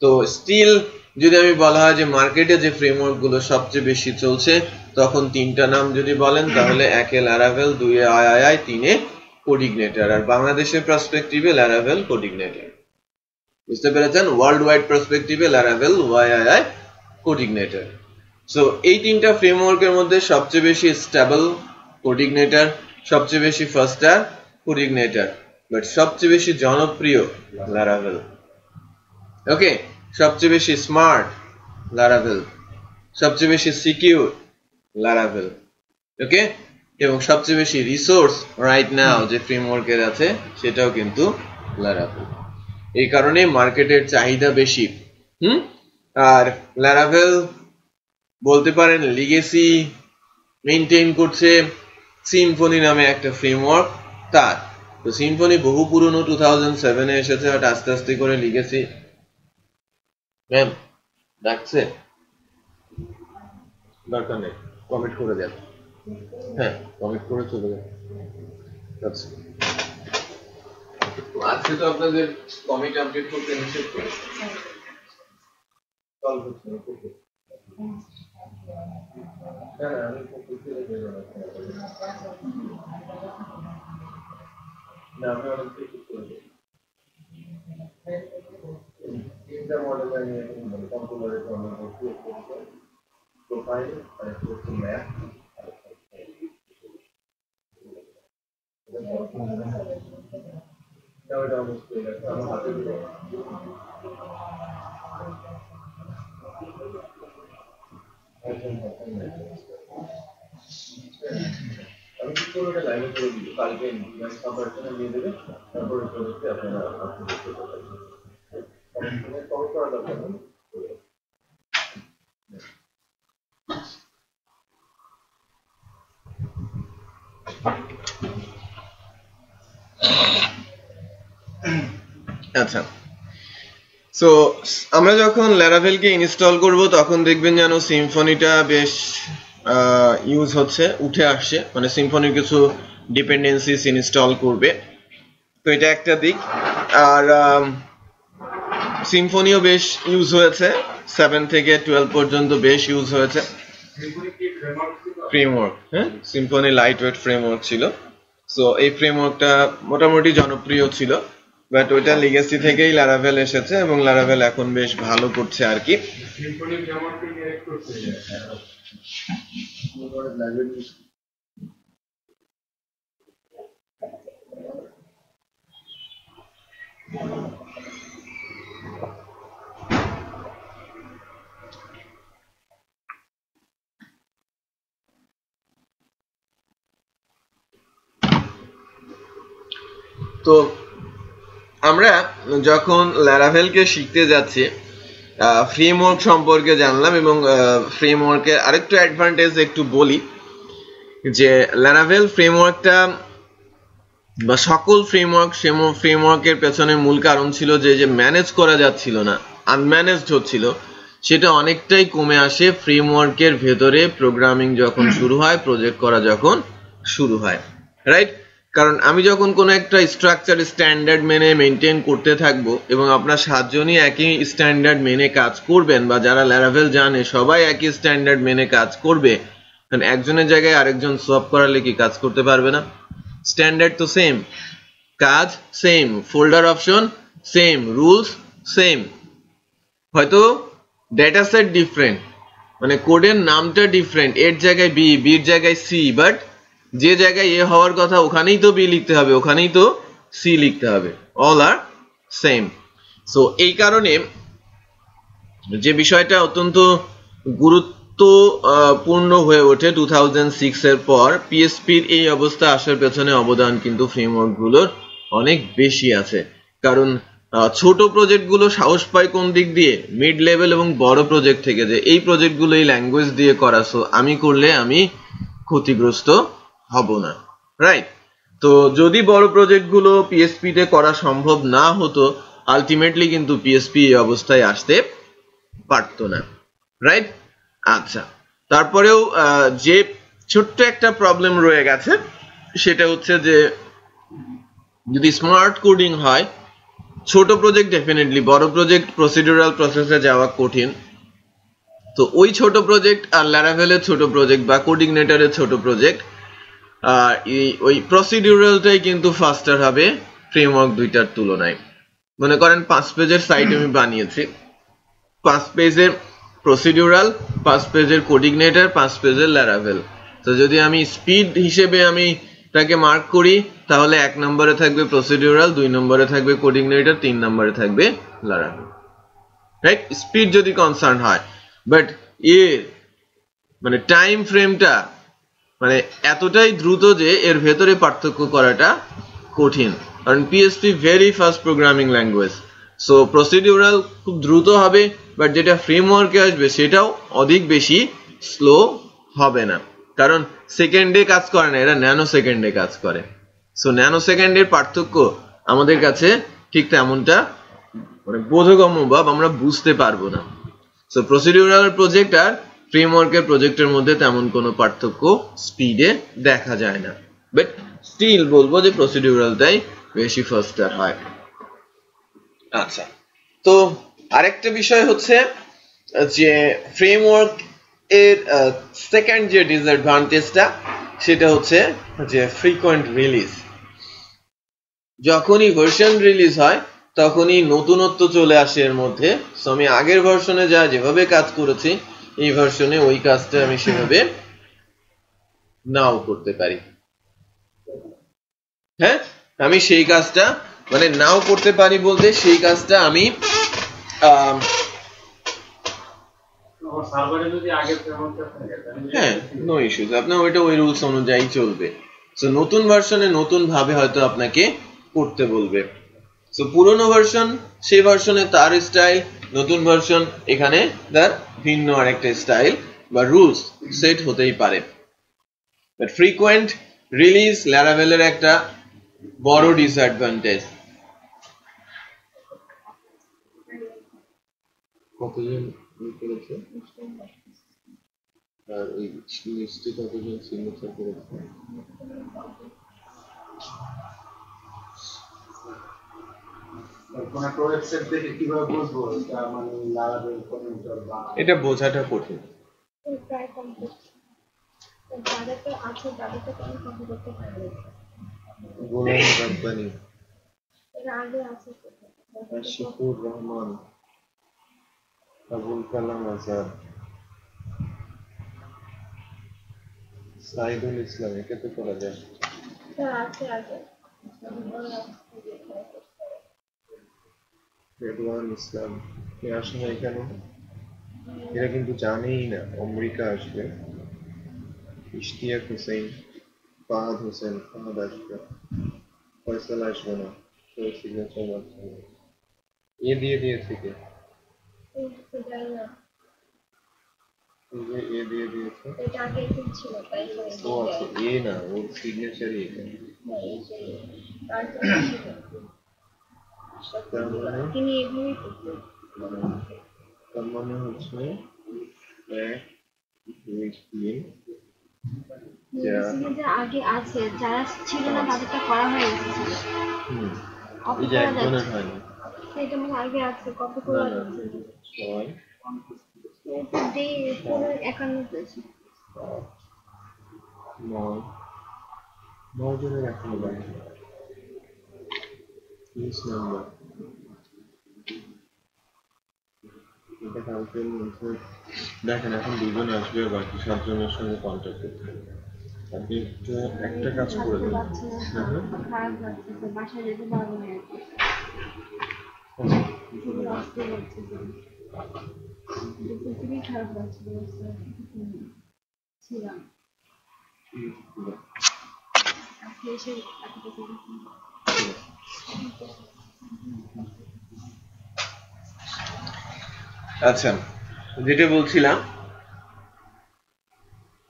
তো স্টিল যদি আমি বলা হয় যে মার্কেটে যে ফ্রেমওয়ার্ক গুলো সবচেয়ে বেশি চলছে, তখন 3টা নাম যদি বলেন তাহলে 1-এ ল্যারাভেল, 2-এ আইআইআই, 3-এ কোডিগনেটর। আর বাংলাদেশের পার্সপেক্টিভে ল্যারাভেল, কোডিগনেটর। বুঝতে পেরেছেন? ওয়ার্ল্ড ওয়াইড পার্সপেক্টিভে ল্যারাভেল, ওয়াইআইআই, কোডিগনেটর। সো এই 3টা ফ্রেমওয়ার্কের মধ্যে সবচেয়ে বেশি স্টেবল কোডিগনেটর, সবচেয়ে বেশি ফাস্টার কোডিগনেটর, বাট সবচেয়ে বেশি জনপ্রিয় ল্যারাভেল। ওকে, সবচেয়ে বেশি স্মার্ট ল্যারাভেল, সবচেয়ে বেশি সিকিউর ল্যারাভেল, ওকে, এবং সবচেয়ে বেশি রিসোর্স রাইট নাও যে ফ্রেমওয়ার্কের আছে সেটাও কিন্তু ল্যারাভেল। এই কারণে মার্কেটের চাহিদা বেশি। আর ল্যারাভেল বলতে পারেন লিগেসি মেইনটেইন করছে সিম্ফনি নামে একটা ফ্রেমওয়ার্ক তার। তো সিম্ফনি বহু পুরনো, 2007-এ এসেছে, বাট আস্তে আস্তে করে লিগেসি। ম্যাম ডাকছে? দরকার নেই, কমেন্ট করে দেন। হ্যাঁ, কমেন্ট করে চলে যান। আচ্ছা, আজকে তো আপনাদের কমেন্ট আপডেট করতে নিষেধ করে কল করছি না, করতে। হ্যাঁ, আমি করতে না, আমি অনেক কিছু করে দিই। তিনটা মডেল আমি কন্ট্রোলারের জন্য প্রোফাইল আর একটা ম্যাপ। ওটা অবশ্যই আমার হাতে দিলে আমি পুরোটা লাইভে করে দিব কালকে ইভেন্ট সাবমিশনে দিয়ে দেবে তারপর প্রজেক্টে আপনারা আপলোড করতে পারবেন কল করা দরকার নেই আচ্ছা সো আমরা যখন Laravel কে ইনস্টল করব তখন দেখবেন যেন সিম্ফনিটা বেশ ইউজ হচ্ছে উঠে আসছে মানে সিম্ফনির কিছু ডিপেন্ডেন্সিস ইনস্টল করবে তো এটা একটা দিক আর সিম্ফনিও বেশ ইউজ হয়েছে 7 থেকে 12 পর্যন্ত বেশ ইউজ হয়েছে ফ্রেমওয়ার্ক হ্যাঁ সিম্ফনি লাইটওয়েট ফ্রেমওয়ার্ক ছিল সো এই ফ্রেমওয়ার্কটা মোটামুটি জনপ্রিয় ছিল বাট ওইটা লিগেসি থেকেই Laravel এসেছে এবং Laravel এখন বেশ ভালো করছে আর কি সিম্ফনি ফ্রেমওয়ার্ককে ইনহেরিট করছে তো আমরা যখন Laravel কে শিখতে যাচ্ছি ফ্রেমওয়ার্ক সম্পর্কে জানলাম এবং ফ্রেমওয়ার্কের আরেকটু অ্যাডভান্টেজ একটু বলি যে Laravel ফ্রেমওয়ার্কটা বা সকল ফ্রেমওয়ার্কের পেছনে মূল কারণ ছিল যে ম্যানেজ করা যাচ্ছিল না আনম্যানেজড হচ্ছিল সেটা অনেকটাই কমে আসে ফ্রেমওয়ার্কের ভেতরে প্রোগ্রামিং যখন শুরু হয় প্রজেক্ট করা যখন শুরু হয় রাইট কারণ আমি যখন কোনো একটা স্ট্রাকচার স্ট্যান্ডার্ড মেনে মেইনটেইন করতে থাকবো এবং আপনারা সাতজনই একই স্ট্যান্ডার্ড মেনে কাজ করবেন বা যারা Laravel জানে সবাই একই স্ট্যান্ডার্ড মেনে কাজ করবে কারণ একজনের জায়গায় আরেকজন সোয়াপ করালে কি কাজ করতে পারবে না স্ট্যান্ডার্ড তো সেম কাজ same folder option same rules same হয়তো ডেটা সেট ডিফারেন্ট মানে কোডের নামটা ডিফারেন্ট এর জায়গায় বি বির জায়গায় সি বাট যে জায়গায় এ হওয়ার কথা ওখানেই তো বি লিখতে হবে ওখানেই তো সি লিখতে হবে অল আর সেম সো এই কারণে যে বিষয়টা অত্যন্ত গুরুত্বপূর্ণ হয়ে ওঠে 2006 এর পর পিএসপির এই অবস্থা আসার পেছনে অবদান কিন্তু ফ্রেমওয়ার্কগুলোর অনেক বেশি আছে কারণ ছোট প্রজেক্টগুলো সাহস পায় কোন দিক দিয়ে মিড লেভেল এবং বড় প্রজেক্ট থেকে যে এই প্রজেক্টগুলো এই ল্যাঙ্গুয়েজ দিয়ে করা সো আমি করলে আমি ক্ষতিগ্রস্ত হব না রাইট তো যদি বড় প্রজেক্টগুলো পিএসপি তে করা সম্ভব না হতো আলটিমেটলি কিন্তু পিএসপি এই অবস্থায় আসতে পারতো না রাইট আচ্ছা তারপরেও যে ছোট্ট একটা প্রবলেম রয়ে গেছে সেটা হচ্ছে যে যদি স্মার্ট কোডিং হয় ছোট প্রজেক্ট ডেফিনেটলি বড় প্রজেক্ট প্রসিডিউরাল প্রসেসে যাওয়া কঠিন তো ওই ছোট প্রজেক্ট আর Laravel এর ছোট প্রজেক্ট বা কোডিগনেটরের ছোট প্রজেক্ট ওই প্রসিডিউরালটাই কিন্তু ফাস্টার হবে ফ্রেমওয়ার্ক দুইটার তুলনায় মনে করেন 5 পেজের সাইট আমি বানিয়েছি 5 পেজের প্রসিডিউরাল 5 পেজের কোডিগনেটর 5 পেজের Laravel তো যদি আমি স্পিড হিসেবে আমি তাকে মার্ক করি তাহলে 1 নম্বরে থাকবে প্রসিডিউরাল 2 নম্বরে থাকবে কোডিগনেটর 3 নম্বরে থাকবে Laravel রাইট স্পিড যদি কনসার্ন হয় বাট মানে টাইম ফ্রেমটা মানে এতটাই দ্রুত যে এর ভেতরে পার্থক্য করাটা কঠিন কারণ PSP very fast programming language so procedural খুব দ্রুত হবে বাট যেটা ফ্রেমওয়ার্কে আসবে সেটাও অধিক বেশি স্লো হবে না কারণ সেকেন্ডে কাজ করে না এরা ন্যানো সেকেন্ডে কাজ করে সো ন্যানো সেকেন্ডের পার্থক্য আমাদের কাছে ঠিক তেমনটা মানে বোধগম্য বা আমরা বুঝতে পারবো না সো প্রসিডিউরাল প্রজেক্ট আর ফ্রেমওয়ার্কের প্রজেক্টের মধ্যে তেমন কোনো পার্থক্য স্পিডে দেখা যায় না বাট স্টিল বলবো যে প্রসিডিউরালটাই বেশি ফাস্টার হয় আচ্ছা তো আরেকটা বিষয় হচ্ছে যে ফ্রেমওয়ার্ক এর সেকেন্ড যে ডিসঅ্যাডভান্টেজটা সেটা হচ্ছে যে ফ্রিকোয়েন্ট রিলিজ যখনই ভার্সন রিলিজ হয় তখনই নতুনত্ব চলে আসে এর মধ্যে সো আমি আগের ভার্সনে যেভাবে কাজ করেছি এই ভার্সনে ওই কাজটা আমি সেভাবে নাও করতে পারি হ্যাঁ আমি সেই কাজটা মানে নাও করতে পারি বলতে সেই কাজটা আমি সার্ভারে যদি আগে ফ্রেমওয়ার্কটা থাকে হ্যাঁ নো ইস্যুস আপনার ওইটা ওই রুলস অনুযায়ী চলবে সো নতুন ভার্সনে নতুন ভাবে হয়তো আপনাকে করতে বলবে। সো পুরনো ভার্সন সেই ভার্সনে তার স্টাইল, নতুন ভার্সন এখানে তার ভিন্ন আরেকটা স্টাইল বা রুলস সেট হতেই পারে। বাট ফ্রিকোয়েন্ট রিলিজ ল্যারাভেলের একটা বড় ডিসঅ্যাডভান্টেজ। কতজন করেছে আর এই লিস্টে কতজন সিগনেচার করেছে? এটা বোঝাটা কঠিন। গোলাম রাব্বানি, আশিকুর রহমান, আবুল কালাম আজাদ, সাইদুল ইসলাম, একে তো করা যায়। রেদওয়ান ইসলাম কে আসে না এখানে, এরা কিন্তু জানেই না অমরিকা আসবে। ইশতিয়াক হোসেন, ফাহাদ হোসেন, ফাহাদ আসবে, ফয়সাল আসবে না, সেই সিগনেচার মারছে না। এ দিয়ে দিয়েছে কে? এ দিয়ে দিয়েছে, ও আছে এ না, ওর সিগনেচারই এখানে। তার মানে হচ্ছে 1 2 3 আগে আছে, যারা ছিল না তাদেরটা করা হয়ে গেছে। এই যে একজনের হয়নি, এটা মানে আগে আছে, কপি করে আছে। 6 এটা ডে পুরো 51 পেয়েছে। 9 জনের এখনো বাকি। 30 নাম্বার এটা কালকের মধ্যে দেখেন। এখন 2 জন আসবে, বাকি 7 জনের সঙ্গে কন্ট্যাক্ট করতে হবে। আপনি একটা কাজ করে দিন। খারাপ লাগছে, বাসায় যেতে পারবো না। খুবই খারাপ লাগছিল ছিলাম। আচ্ছা, যেটা বলছিলাম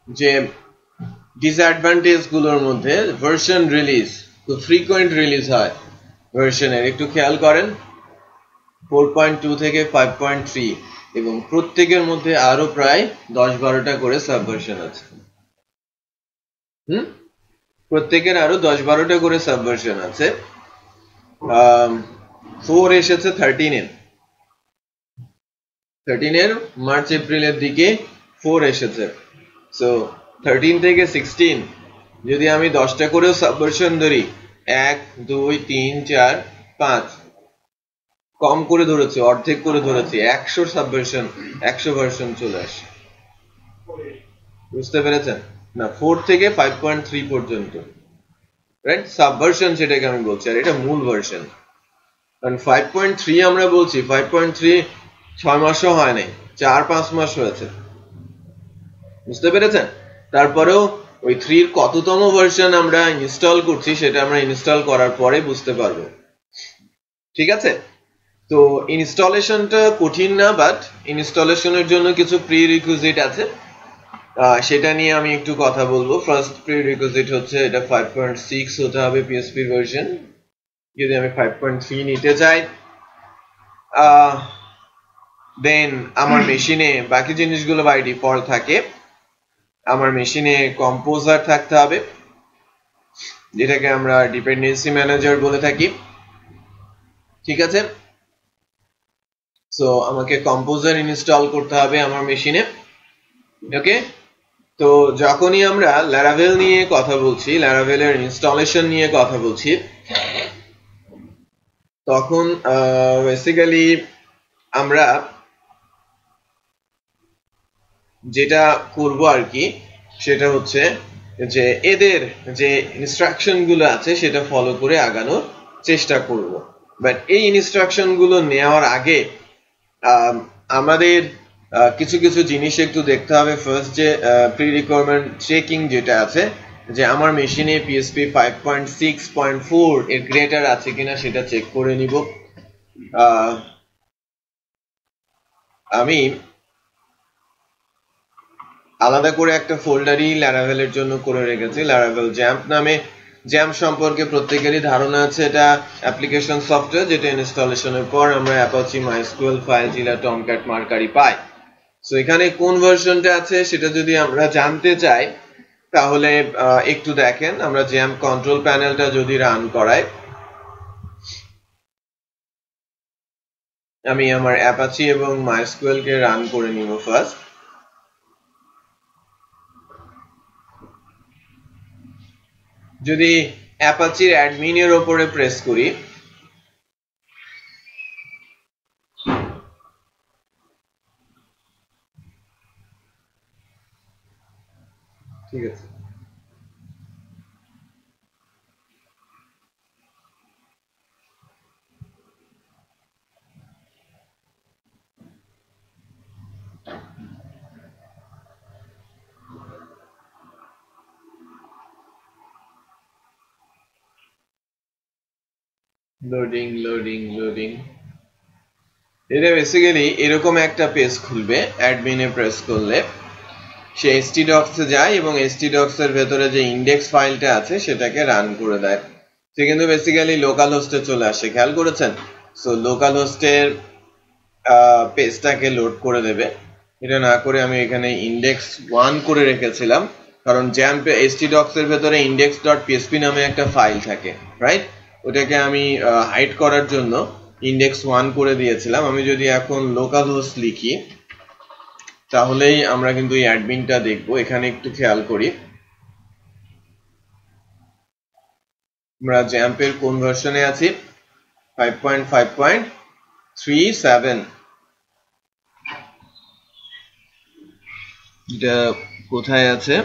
যে ডিসঅ্যাডভান্টেজ গুলোর মধ্যে ভার্সন রিলিজ, খুব ফ্রিকোয়েন্ট রিলিজ হয় ভার্সনের, একটু খেয়াল করেন। 4.2 থেকে 5.3 এবং প্রত্যেকের মধ্যে আরো প্রায় 10-12টা করে সাবভার্সন আছে। প্রত্যেকের আরো 10-12টা করে সাবভার্সন আছে। 4 এসেছে 13 এর মার্চ এপ্রিলের দিকে 4 এসেছে। সো 13 থেকে 16 যদি আমি 10টা করেও সাবভার্সন ধরি, 1 2 3 4 5, কম করে ধরেছি, অর্ধেক করে ধরেছি, 100 সাবভার্সন, 100 ভার্সন চলে আসে। বুঝতে পেরেছেন না? 4 থেকে 5.3 পর্যন্ত, রাইট? সাবভার্সন সেটাকে আমি বলছি, আর এটা মূল ভার্সন। কারণ 5.3 আমরা বলছি, 5.3 6 মাসও হয় নাই, 4-5 মাস হয়েছে। বুঝতে পেরেছেন? তারপরেও ওই 3 কততম ভার্সন আমরা ইনস্টল করছি সেটা আমরা ইনস্টল করার পরে বুঝতে পারবো। ঠিক আছে? তো ইনস্টলেশনটা কঠিন না, বাট ইনস্টলেশনের জন্য কিছু প্রি রিকুইজিট আছে, সেটা নিয়ে আমি একটু কথা বলবো। ফার্স্ট প্রি রিকুইজিট হচ্ছে এটা 5.6 হতে হবে PHP ভার্সন। যদি আমি 5.3 নিতে চাই, দেন আমার মেশিনে বাকি জিনিসগুলো বাই ডিফল্ট থাকে। আমার মেশিনে কম্পোজার থাকতে হবে, যেটাকে আমরা ডিপেন্ডেন্সি ম্যানেজার বলে থাকি। ঠিক আছে? সো আমাকে কম্পোজার ইনস্টল করতে হবে আমার মেশিনে। ওকে, তো যখনই আমরা ল্যারাভেল নিয়ে কথা বলছি, ল্যারাভেলের ইনস্টলেশন নিয়ে কথা বলছি, তখন বেসিক্যালি আমরা যেটা করব আর কি, সেটা হচ্ছে যে এদের যে ইনস্ট্রাকশন গুলো আছে সেটা ফলো করে আগানোর চেষ্টা করব। বাট এই ইনস্ট্রাকশন গুলো নেওয়ার আগে আমাদের কিছু কিছু জিনিস একটু দেখতে হবে। ফার্স্ট যে প্রি রিকোয়ারমেন্ট চেকিং যেটা আছে যে আমার মেশিনে PSP 5.6.4 এর গ্রেটার আছে কিনা সেটা চেক করে নিব। আমি আলাদা করে একটা ফোল্ডারই ল্যারাভেলের জন্য করে রেখেছি, ল্যারাভেল জ্যাম্প নামে। জ্যাম্প সম্পর্কে প্রত্যেকেরই ধারণা আছে, এটা অ্যাপ্লিকেশন সফটওয়্যার যেটা ইনস্টলেশনের পর আমরা অ্যাপাচি, মাইস্কুয়েল, ফাইলজিলা, টমক্যাট, মার্কারি পাই। সো এখানে কোন ভার্সনটা আছে সেটা যদি আমরা জানতে চাই তাহলে একটু দেখেন, আমরা জ্যাম্প কন্ট্রোল প্যানেলটা যদি রান করাই, আমি আমার অ্যাপাচি এবং মাইস্কুয়েল কে রান করে নিব ফার্স্ট। যদি অ্যাপাচির অ্যাডমিনের উপরে প্রেস করি, ঠিক আছে, লোডিং লোডিং লোডিং। এটা বেসিক্যালি এরকম একটা পেজ খুলবে, অ্যাডমিনে প্রেস করলে সে htdocs এ যায় এবং htdocs এর ভেতরে যে ইন্ডেক্স ফাইলটা আছে সেটাকে রান করে দেয়। সে কিন্তু বেসিক্যালি লোকাল হোস্টে চলে আসে, খেয়াল করেছেন? সো লোকাল হোস্টের পেজটাকে লোড করে দেবে। এটা না করে আমি এখানে ইন্ডেক্স 1 করে রেখেছিলাম, কারণ জ্যাম্প htdocs এর ভেতরে index.php নামে একটা ফাইল থাকে, রাইট? ওটাকে আমি হাইড করার জন্য ইন্ডেক্স 1 করে দিয়েছিলাম। আমি যদি এখন লোকাল হোস্ট লিখি তাহলেই আমরা কিন্তু এই অ্যাডমিনটা দেখব। এখানে একটু খেয়াল করি, আমরা জ্যাম্পের কোন ভার্সনে আছি? 5.5.37। এটা কোথায় আছে?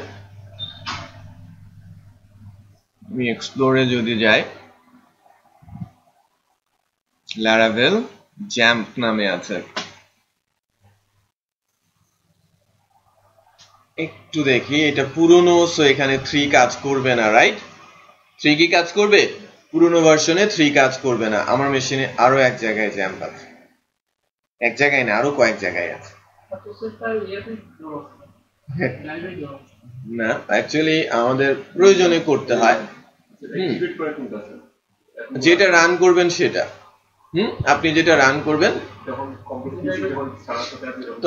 আমি এক্সপ্লোরে যদি যাই, ল্যারাভেল জ্যাম্প নামে আছে। একটু দেখি, এটা পুরনো, সো এখানে 3 কাজ করবে না, রাইট? 3 কি কাজ করবে? পুরনো ভার্সনে 3 কাজ করবে না। আমার মেশিনে আরো এক জায়গায় জ্যাম্প আছে, এক জায়গায় না, আরো কয়েক জায়গায় আছে। না, অ্যাকচুয়ালি আমাদের প্রয়োজনে করতে হয়, যেটা রান করবেন সেটা। আপনি যেটা রান করবেন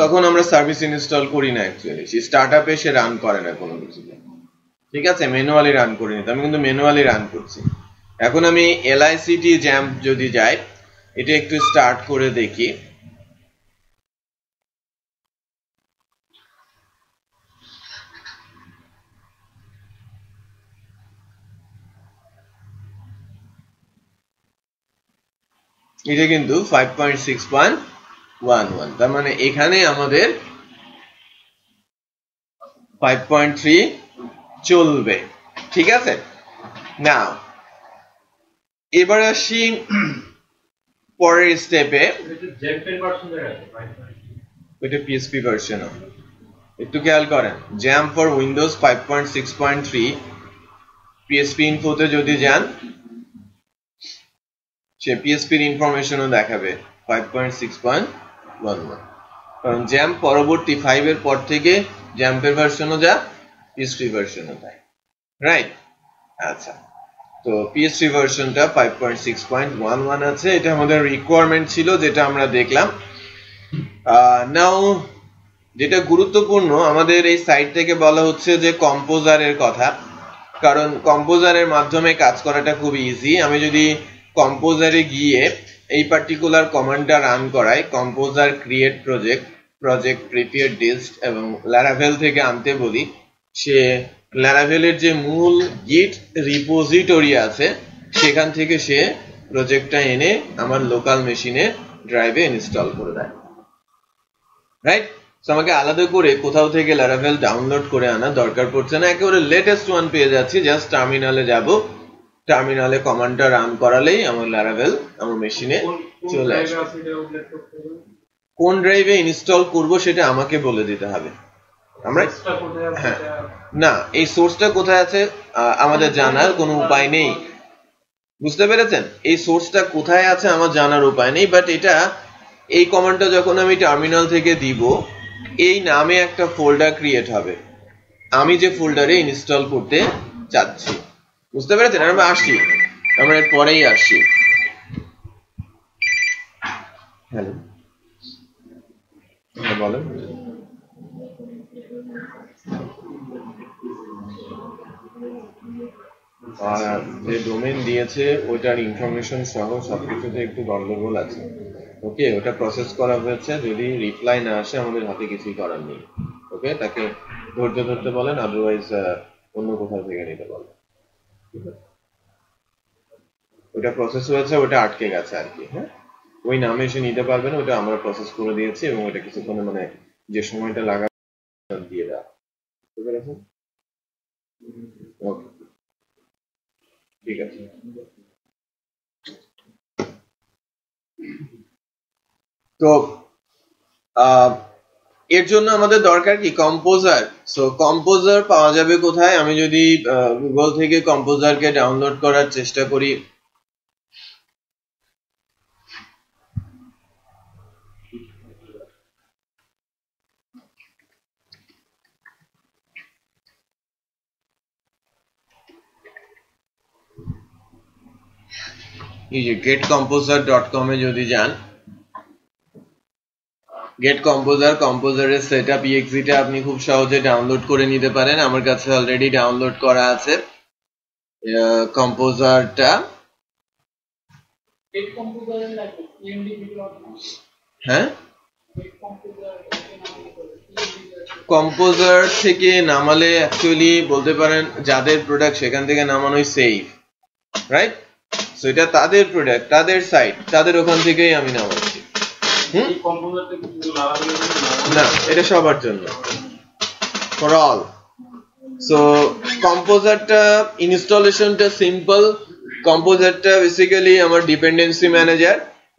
তখন আমরা সার্ভিস ইনস্টল করি না, অ্যাকচুয়ালি সে স্টার্টআপে সে রান করে না কোনো কিছু, ঠিক আছে? ম্যানুয়ালি রান করে নিতে, আমি কিন্তু ম্যানুয়ালি রান করছি। এখন আমি LICT জ্যাম্প যদি যাই, এটা একটু স্টার্ট করে দেখি। এটা কিন্তু 5.6.11, তার মানে এখানে আমাদের 5.3 চলবে, ঠিক আছে? না, এবার আসি পরের স্টেপে। ওইটা PSP ভার্সন, একটু খেয়াল করেন, জ্যাম্প ফর উইন্ডোজ 5.6.3 PSP ইনফোতে যদি যান, সে PSP এর ইনফরমেশনও দেখাবে 5.6.11, কারণ জ্যাম্প পরবর্তী 5 এর পর থেকে জ্যাম্পের ভার্সনও যা, PSP ভার্সনও তাই, রাইট? আচ্ছা, তো PSP ভার্সনটা 5.6.11 আছে, এটা আমাদের রিকোয়ারমেন্ট ছিল, যেটা আমরা দেখলাম। নাও যেটা গুরুত্বপূর্ণ, আমাদের এই সাইট থেকে বলা হচ্ছে যে কম্পোজারের কথা, কারণ কম্পোজারের মাধ্যমে কাজ করাটা খুব ইজি। আমি যদি কম্পোজারে গিয়ে এই পার্টিকুলার কমান্ডটা রান করাই, composer create project prepare dist, এবং ল্যারাভেল থেকে আনতে বলি, সে ল্যারাভেলের যে মূল গিট রিপোজিটরি আছে সেখান থেকে সে প্রজেক্টটা এনে আমার লোকাল মেশিনে ড্রাইভে ইনস্টল করে দেয়, রাইট? সো আমাকে আলাদা করে কোথাও থেকে ল্যারাভেল ডাউনলোড করে আনা দরকার পড়ছে না, একেবারে লেটেস্ট ওয়ান পেয়ে যাচ্ছি। জাস্ট টার্মিনালে যাব, টার্মিনালে কমান্ডটা রান করালেই আমার ল্যারাভেল আমার মেশিনে চলে আসবে। কোন ড্রাইভে ইনস্টল করব সেটা আমাকে বলে দিতে হবে। আমরা না, এই সোর্সটা কোথায় আছে আমাদের জানার কোনো উপায় নেই, বুঝতে পেরেছেন? এই সোর্সটা কোথায় আছে আমার জানার উপায় নেই, বাট এটা এই কমান্ডটা যখন আমি টার্মিনাল থেকে দিব, এই নামে একটা ফোল্ডার ক্রিয়েট হবে আমি যে ফোল্ডারে ইনস্টল করতে চাচ্ছি, বুঝতে পেরেছেন? আমরা আসছি, আমরা এর পরেই আসছি। হ্যালো, বলেন। যে ডোমেন দিয়েছে ওটার ইনফরমেশন সহ সবকিছুতে একটু গন্ডগোল আছে। ওকে, ওটা প্রসেস করা হয়েছে, যদি রিপ্লাই না আসে আমাদের হাতে কিছুই করার নেই। ওকে, তাকে ধৈর্য ধরতে বলেন, আদারওয়াইজ অন্য কোথাও থেকে নিতে বলেন। ওটা প্রসেস হয়েছে, ওটা আটকে গেছে আর কি। হ্যাঁ, ওই নামে এসে নিতে পারবেন, ওটা আমরা প্রসেস করে দিয়েছি এবং ওটা কিছুক্ষণে মানে যে সময়টা লাগা দিয়ে দেওয়া। বুঝতে পেরেছেন? ওকে, ঠিক আছে। তো এর জন্য আমাদের দরকার কি? কম্পোজার। সো কম্পোজার পাওয়া যাবে কোথায়? আমি যদি গুগল থেকে কম্পোজারকে ডাউনলোড করার চেষ্টা করি, এই যে getcomposer.com এ যদি যান, গেট কম্পোজার, কম্পোজারের সেটআপ exe টা আপনি খুব সহজে ডাউনলোড করে নিতে পারেন। আমার কাছে অলরেডি ডাউনলোড করা আছে কম্পোজারটা। হ্যাঁ, কম্পোজার থেকে নামালে অ্যাকচুয়ালি বলতে পারেন যাদের প্রোডাক্ট সেখান থেকে নামানোই সেফ, রাইট? সো এটা তাদের প্রোডাক্ট, তাদের সাইট, তাদের ওখান থেকেই আমি নামাচ্ছি। না, এটা সবার জন্য, ফর অল। সো কম্পোজারটা ইনস্টলেশনটা সিম্পল। কম্পোজারটা বেসিক্যালি আমার ডিপেন্ডেন্সি ম্যানেজার,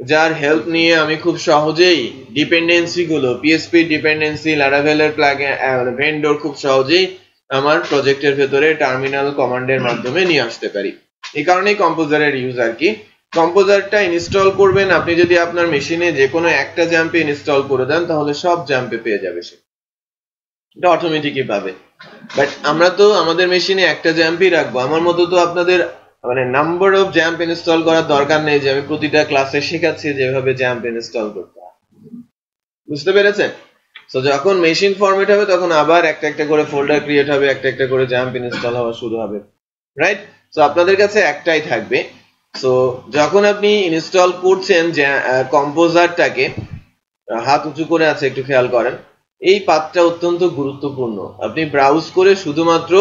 যার হেল্প নিয়ে আমি খুব সহজেই ডিপেন্ডেন্সি গুলো, পিএসপি ডিপেন্ডেন্সি, লারাভেলের প্লাগইন ভেন্ডর খুব সহজেই আমার প্রজেক্টের ভেতরে টার্মিনাল কমান্ডের মাধ্যমে নিয়ে আসতে পারি। এই কারণেই কম্পোজারের ইউজ আর কি। কম্পোজারটা ইনস্টল করবেন আপনি যদি আপনার মেশিনে যে কোনো একটা জ্যাম্পে ইনস্টল করে দেন, তাহলে সব জ্যাম্পে পেয়ে যাবে সে, এটা অটোমেটিকই পাবে। বাট আমরা তো আমাদের মেশিনে একটা জ্যাম্পই রাখবো। আমার মতো তো আপনাদের মানে নাম্বার অফ জ্যাম্প ইনস্টল করার দরকার নেই যে আমি প্রতিটা ক্লাসে শেখাচ্ছি যেভাবে জ্যাম্প ইনস্টল করতে হয়, বুঝতে পেরেছেন? সো যখন মেশিন ফরম্যাট হবে তখন আবার একটা একটা করে ফোল্ডার ক্রিয়েট হবে, একটা একটা করে জ্যাম্প ইনস্টল হওয়া শুরু হবে, রাইট? সো আপনাদের কাছে একটাই থাকবে। সো যখন আপনি ইনস্টল করছেন যে কম্পোজারটাকে, হাত উঁচু করে আছে একটু খেয়াল করেন, এই পাথটা অত্যন্ত গুরুত্বপূর্ণ। আপনি ব্রাউজ করে শুধুমাত্র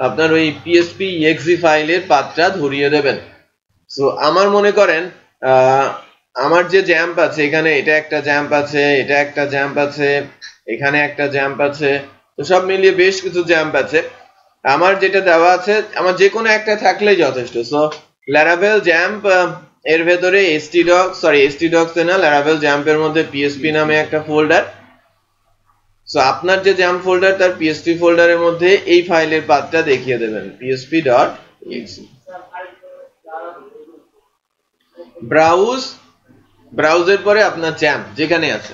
আপনার ওই পিএসপি exe ফাইলের পাথটা ধরিয়ে দেবেন। সো আমার মনে করেন আমার যে জ্যাম্প আছে, এখানে এটা একটা জ্যাম্প আছে, এটা একটা জ্যাম্প আছে, এখানে একটা জ্যাম্প আছে, তো সব মিলিয়ে বেশ কিছু জ্যাম্প আছে। আমার যেটা দেওয়া আছে, আমার যে কোনো একটা থাকলেই যথেষ্ট। সো ল্যারাভেল জ্যাম্প এর ভেতরে htdocs না, ল্যারাভেল জ্যাম্পের মধ্যে পিএসপি নামে একটা ফোল্ডার। সো আপনার যে জ্যাম্প ফোল্ডার তার পিএসপি ফোল্ডারের মধ্যে এই ফাইলের পাথটা দেখিয়ে দেবেন, psp.exe। ব্রাউজের পরে আপনার জ্যাম্প যেখানে আছে,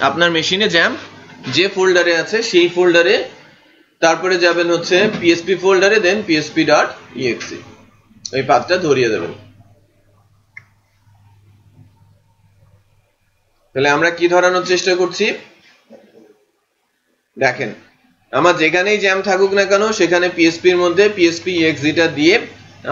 আপনার মেশিনে জ্যাম্প যে ফোল্ডারে আছে সেই ফোল্ডারে, তারপরে যাবেন হচ্ছে পিএসপি ফোল্ডারে, দেন psp.exe, ওই পাথটা ধরিয়ে দেবেন। তাহলে আমরা কি ধরানোর চেষ্টা করছি দেখেন, আমার যেখানেই জ্যাম থাকুক না কেন সেখানে পিএসপি এর মধ্যে psp.exe টা দিয়ে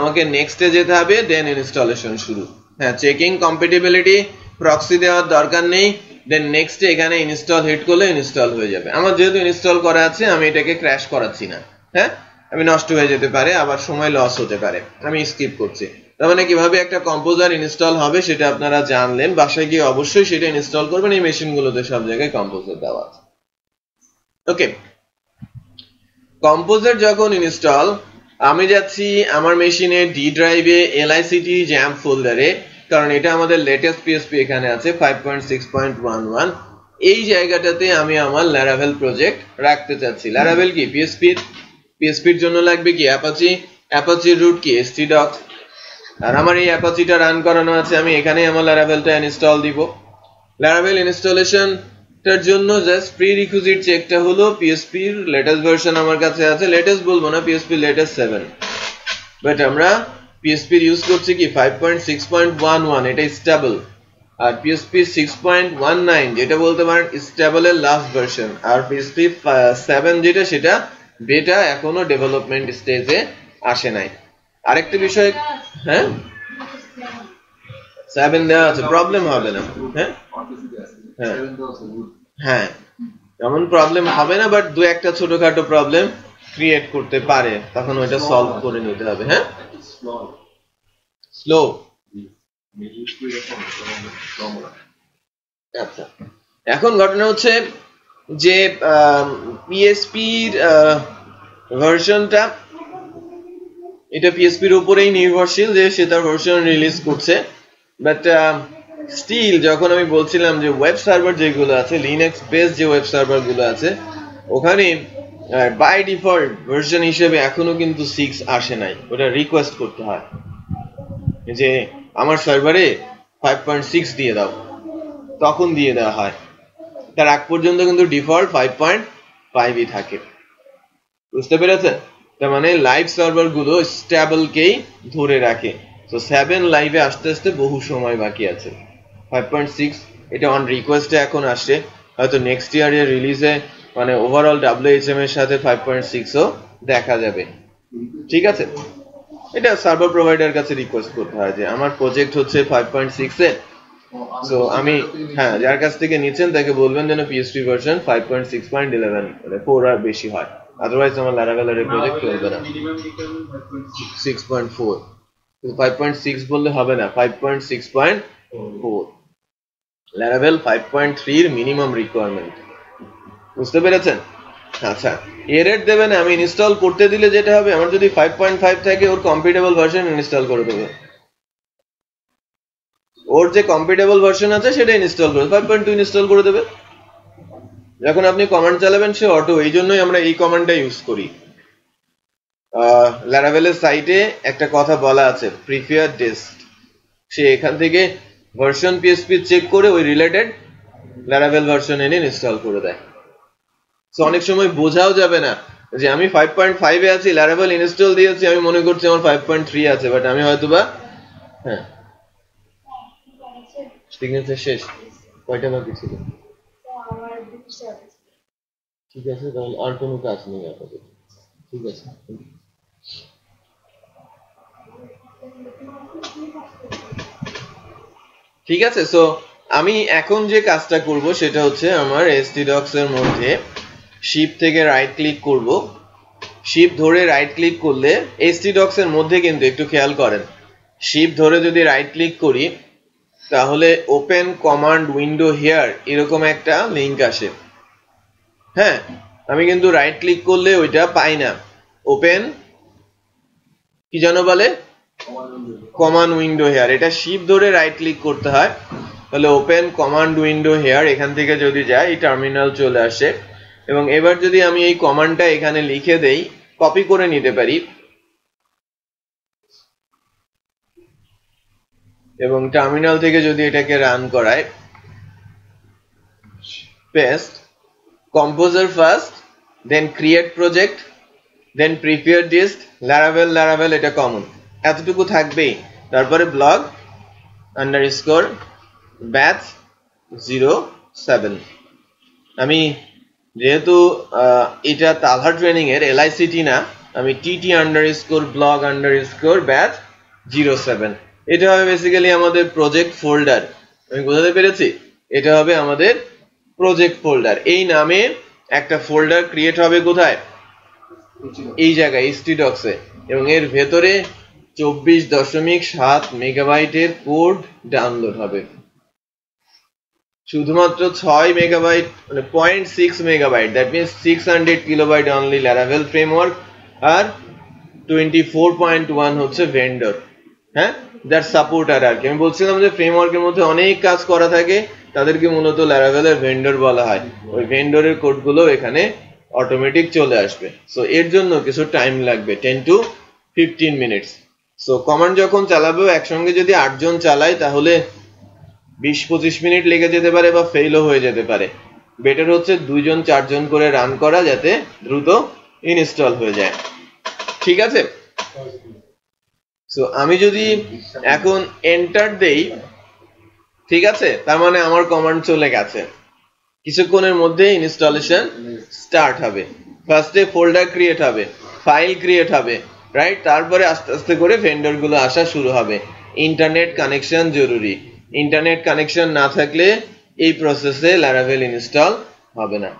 আমাকে নেক্সটে যেতে হবে, দেন ইনস্টলেশন শুরু। হ্যাঁ, চেকিং কম্প্যাটিবিলিটি, প্রক্সি দেওয়ার দরকার নেই, দেন নেক্সটে এখানে ইনস্টল হিট করলে ইনস্টল হয়ে যাবে। আমার যেহেতু ইনস্টল করা আছে আমি এটাকে ক্র্যাশ করাচ্ছি না। হ্যাঁ, আমি নষ্ট হয়ে যেতে পারে, আবার সময় লস হতে পারে, আমি স্কিপ করছি। তার মানে কিভাবে একটা কম্পোজার ইনস্টল হবে সেটা আপনারা জানলেন। বাসায় গিয়ে অবশ্যই সেটা ইনস্টল করবেন। এই মেশিনগুলোতে সব জায়গায় কম্পোজার দেওয়া আছে। ওকে, কম্পোজার যখন ইনস্টল, আমি যাচ্ছি আমার মেশিনে ডি ড্রাইভে lict জ্যাম্প ফোল্ডারে, কারণ এটা আমাদের লেটেস্ট পিএসপি এখানে আছে 5.6.11। এই জায়গাটাতে আমি আমার Laravel প্রজেক্ট রাখতে চাচ্ছি। Laravel কি PHP এর জন্য লাগবে কি অ্যাপাচি রুট কি htdocs, আর আমার এই অ্যাপাচিটা রান করানো আছে, আমি এখানে আমার Laravelটা ইনস্টল দিব। Laravel ইনস্টলেশন টার জন্য জাস্ট প্রি রিকুইজিট চেকটা হলো PHP এর লেটেস্ট ভার্সন আমার কাছে আছে, লেটেস্ট বলবো না, PHP লেটেস্ট 7, বাট আমরা PHP ইউজ করছি কি 5.6.11, এটা স্টেবল, আর PHP 6.19 যেটা বলতে পারেন স্টেবল এর লাস্ট ভার্সন, আর PHP 7 যেটা সেটা বেটা, এখনো ডেভেলপমেন্ট স্টেজে আসে নাই। আরেকটা বিষয়, হ্যাঁ 7 দেওয়া আছে, প্রবলেম হবে না। হ্যাঁ হ্যাঁ হ্যাঁ এমন প্রবলেম হবে না, বাট দু একটা ছোটখাটো প্রবলেম ক্রিয়েট করতে পারে, তখন ওইটা সলভ করে নিতে হবে। হ্যাঁ স্লো, আচ্ছা এখন ঘটনা হচ্ছে যে PHP এর ভার্সনটা, এটা PHP এর উপরেই নির্ভরশীল যে সে তার ভার্সন রিলিজ করছে, বাট স্টিল যখন আমি বলছিলাম যে ওয়েব সার্ভার যেগুলো আছে, লিনাক্স বেস যে ওয়েব সার্ভার গুলো আছে, ওখানে বাই ডিফল্ট ভার্সন হিসেবে এখনো কিন্তু 6 আসে নাই, ওটা রিকোয়েস্ট করতে হয় যে আমার সার্ভারে 5.6 দিয়ে দাও, তখন দিয়ে দেওয়া হয়। তার আগ পর্যন্ত কিন্তু ডিফল্ট 5.5ই থাকে, বুঝতে পেরেছেন? তার মানে লাইভ সার্ভার গুলো স্টেবল কেই ধরে রাখে। তো 7 লাইভে আসতে আসতে বহু সময় বাকি আছে। 5.6 এটা অন রিকোয়েস্টে এখন আসছে, হয়তো নেক্সট ইয়ারের রিলিজে মানে ওভারঅল WHM এর সাথে 5.6 ও দেখা যাবে। ঠিক আছে, এটা সার্ভার প্রোভাইডার কাছে রিকোয়েস্ট করতে হয় যে আমার প্রজেক্ট হচ্ছে 5.6 এ, সো আমি হ্যাঁ যার কাছ থেকে নিচ্ছেন তাকে বলবেন যেন PHP ভার্সন 5.6.11 মানে 4 আর বেশি হয়, আদারওয়াইজ আমার Laravel এর প্রজেক্ট চলবে না। 6.4 5.6 বললে হবে না, 5.6.4 Laravel 5.3 এর মিনিমাম রিকোয়ারমেন্ট, বুঝতে পেরেছেন? আচ্ছা এরর দেবে না, আমি ইনস্টল করতে দিলে যেটা হবে, আমার যদি 5.5 থাকে ওর কম্পিটেবল ভার্সন ইনস্টল করে দেবে, ওর যে কম্পিটেবল ভার্সন আছে সেটা ইনস্টল করে 5.2 ইনস্টল করে দেবে। যখন আপনি কমান্ড চালাবেন সে অটো, এই জন্যই আমরা এই কমান্ডটা ইউজ করি। Laravel এর সাইটে একটা কথা বলা আছে প্রিফেয়ার ডিস্ট, সে এখান থেকে ভার্সন PHP চেক করে ওই রিলেটেড Laravel ভার্সন এনে ইনস্টল করে দেয়। সো অনেক সময় বোঝাও যাবে না যে আমি 5.5 এ আছি, Laravel ইনস্টল দিয়েছি, আমি মনে করছি আমার 5.3 আছে, বাট আমি হয়তোবা হ্যাঁ সিগনেচার শেষ, কয়টা বাকি ছিল? ঠিক আছে, তাহলে আর কোনো কাজ নেই আপাতত। ঠিক আছে, ঠিক আছে। সো আমি এখন যে কাজটা করব সেটা হচ্ছে আমার htdocs এর মধ্যে শিপ থেকে রাইট ক্লিক করব, শিপ ধরে রাইট ক্লিক করলে htdocs এর মধ্যে কিন্তু একটু খেয়াল করেন, শিপ ধরে যদি রাইট ক্লিক করি তাহলে ওপেন কমান্ড উইন্ডো হিয়ার এরকম একটা লিংক আসে। হ্যাঁ আমি কিন্তু রাইট ক্লিক করলে ওইটা পাই না, ওপেন কি জানো বলে কমান্ড উইন্ডো হেয়ার, এটা শিপ ধরে রাইট ক্লিক করতে হয়, তাহলে ওপেন কমান্ড উইন্ডো হেয়ার, এখান থেকে যদি যাই এই টার্মিনাল চলে আসে, এবং এবার যদি আমি এই কমান্ডটা এখানে লিখে দেই, কপি করে নিতে পারি এবং টার্মিনাল থেকে যদি এটাকে রান করাই, পেস্ট কম্পোজার ফার্স্ট, দেন ক্রিয়েট প্রজেক্ট, দেন প্রিফেয়ার ডিস্ট, Laravel এটা কমন, এতটুকু থাকবেই। তারপরে ব্লগ আন্ডারস্কোর ব্যাচ 07, আমি যেহেতু এটা তালহা ট্রেনিং এর LICT না, আমি TT_blog_ ব্যাচ 07, এটা হবে বেসিক্যালি আমাদের প্রজেক্ট ফোল্ডার। আমি বুঝাতে পেরেছি? এটা হবে আমাদের প্রজেক্ট ফোল্ডার। এই নামে একটা ফোল্ডার ক্রিয়েট হবে কোথায়? এই জায়গায় htdocs এ, এবং এর ভেতরে 24.7 মেগাবাইটের কোড ডাউনলোড হবে। শুধুমাত্র 6 মেগাবাইট মানে 0.6 megabyte, that means 600 kilobyte only Laravel framework, আর 24.1 হচ্ছে ভেন্ডর। হ্যাঁ দ্যাট সাপোর্টার আর কি। আমি বলছিলাম যে ফ্রেমওয়ার্কের মধ্যে অনেক কাজ করা থাকে, তাদেরকে মূলত ল্যারাভেলের ভেন্ডর বলা হয়। ওই ভেন্ডরের কোডগুলো এখানে অটোমেটিক চলে আসবে। সো এর জন্য কিছু টাইম লাগবে, 10 to 15 মিনিটস। সো কমান্ড যখন চালাবো একসঙ্গে যদি 8 জন চালাই তাহলে 20-25 মিনিট লেগে যেতে পারে বা ফেলও হয়ে যেতে পারে। বেটার হচ্ছে 2 জন 4 জন করে রান করা, যাতে দ্রুত ইনস্টল হয়ে যায়। ঠিক আছে? সো আমি যদি এখন এন্টার দেই, ঠিক আছে, তার মানে আমার কমান্ড চলে গেছে। কিছুক্ষণের মধ্যে ইনস্টলেশন স্টার্ট হবে। ফার্স্টে ফোল্ডার ক্রিয়েট হবে, ফাইল ক্রিয়েট হবে, রাইট? তারপরে আস্তে আস্তে করে ভেন্ডর গুলো আসা শুরু হবে। ইন্টারনেট কানেকশন জরুরি। ইন্টারনেট কানেকশন না থাকলে এই প্রসেসে ল্যারাভেল ইনস্টল হবে না।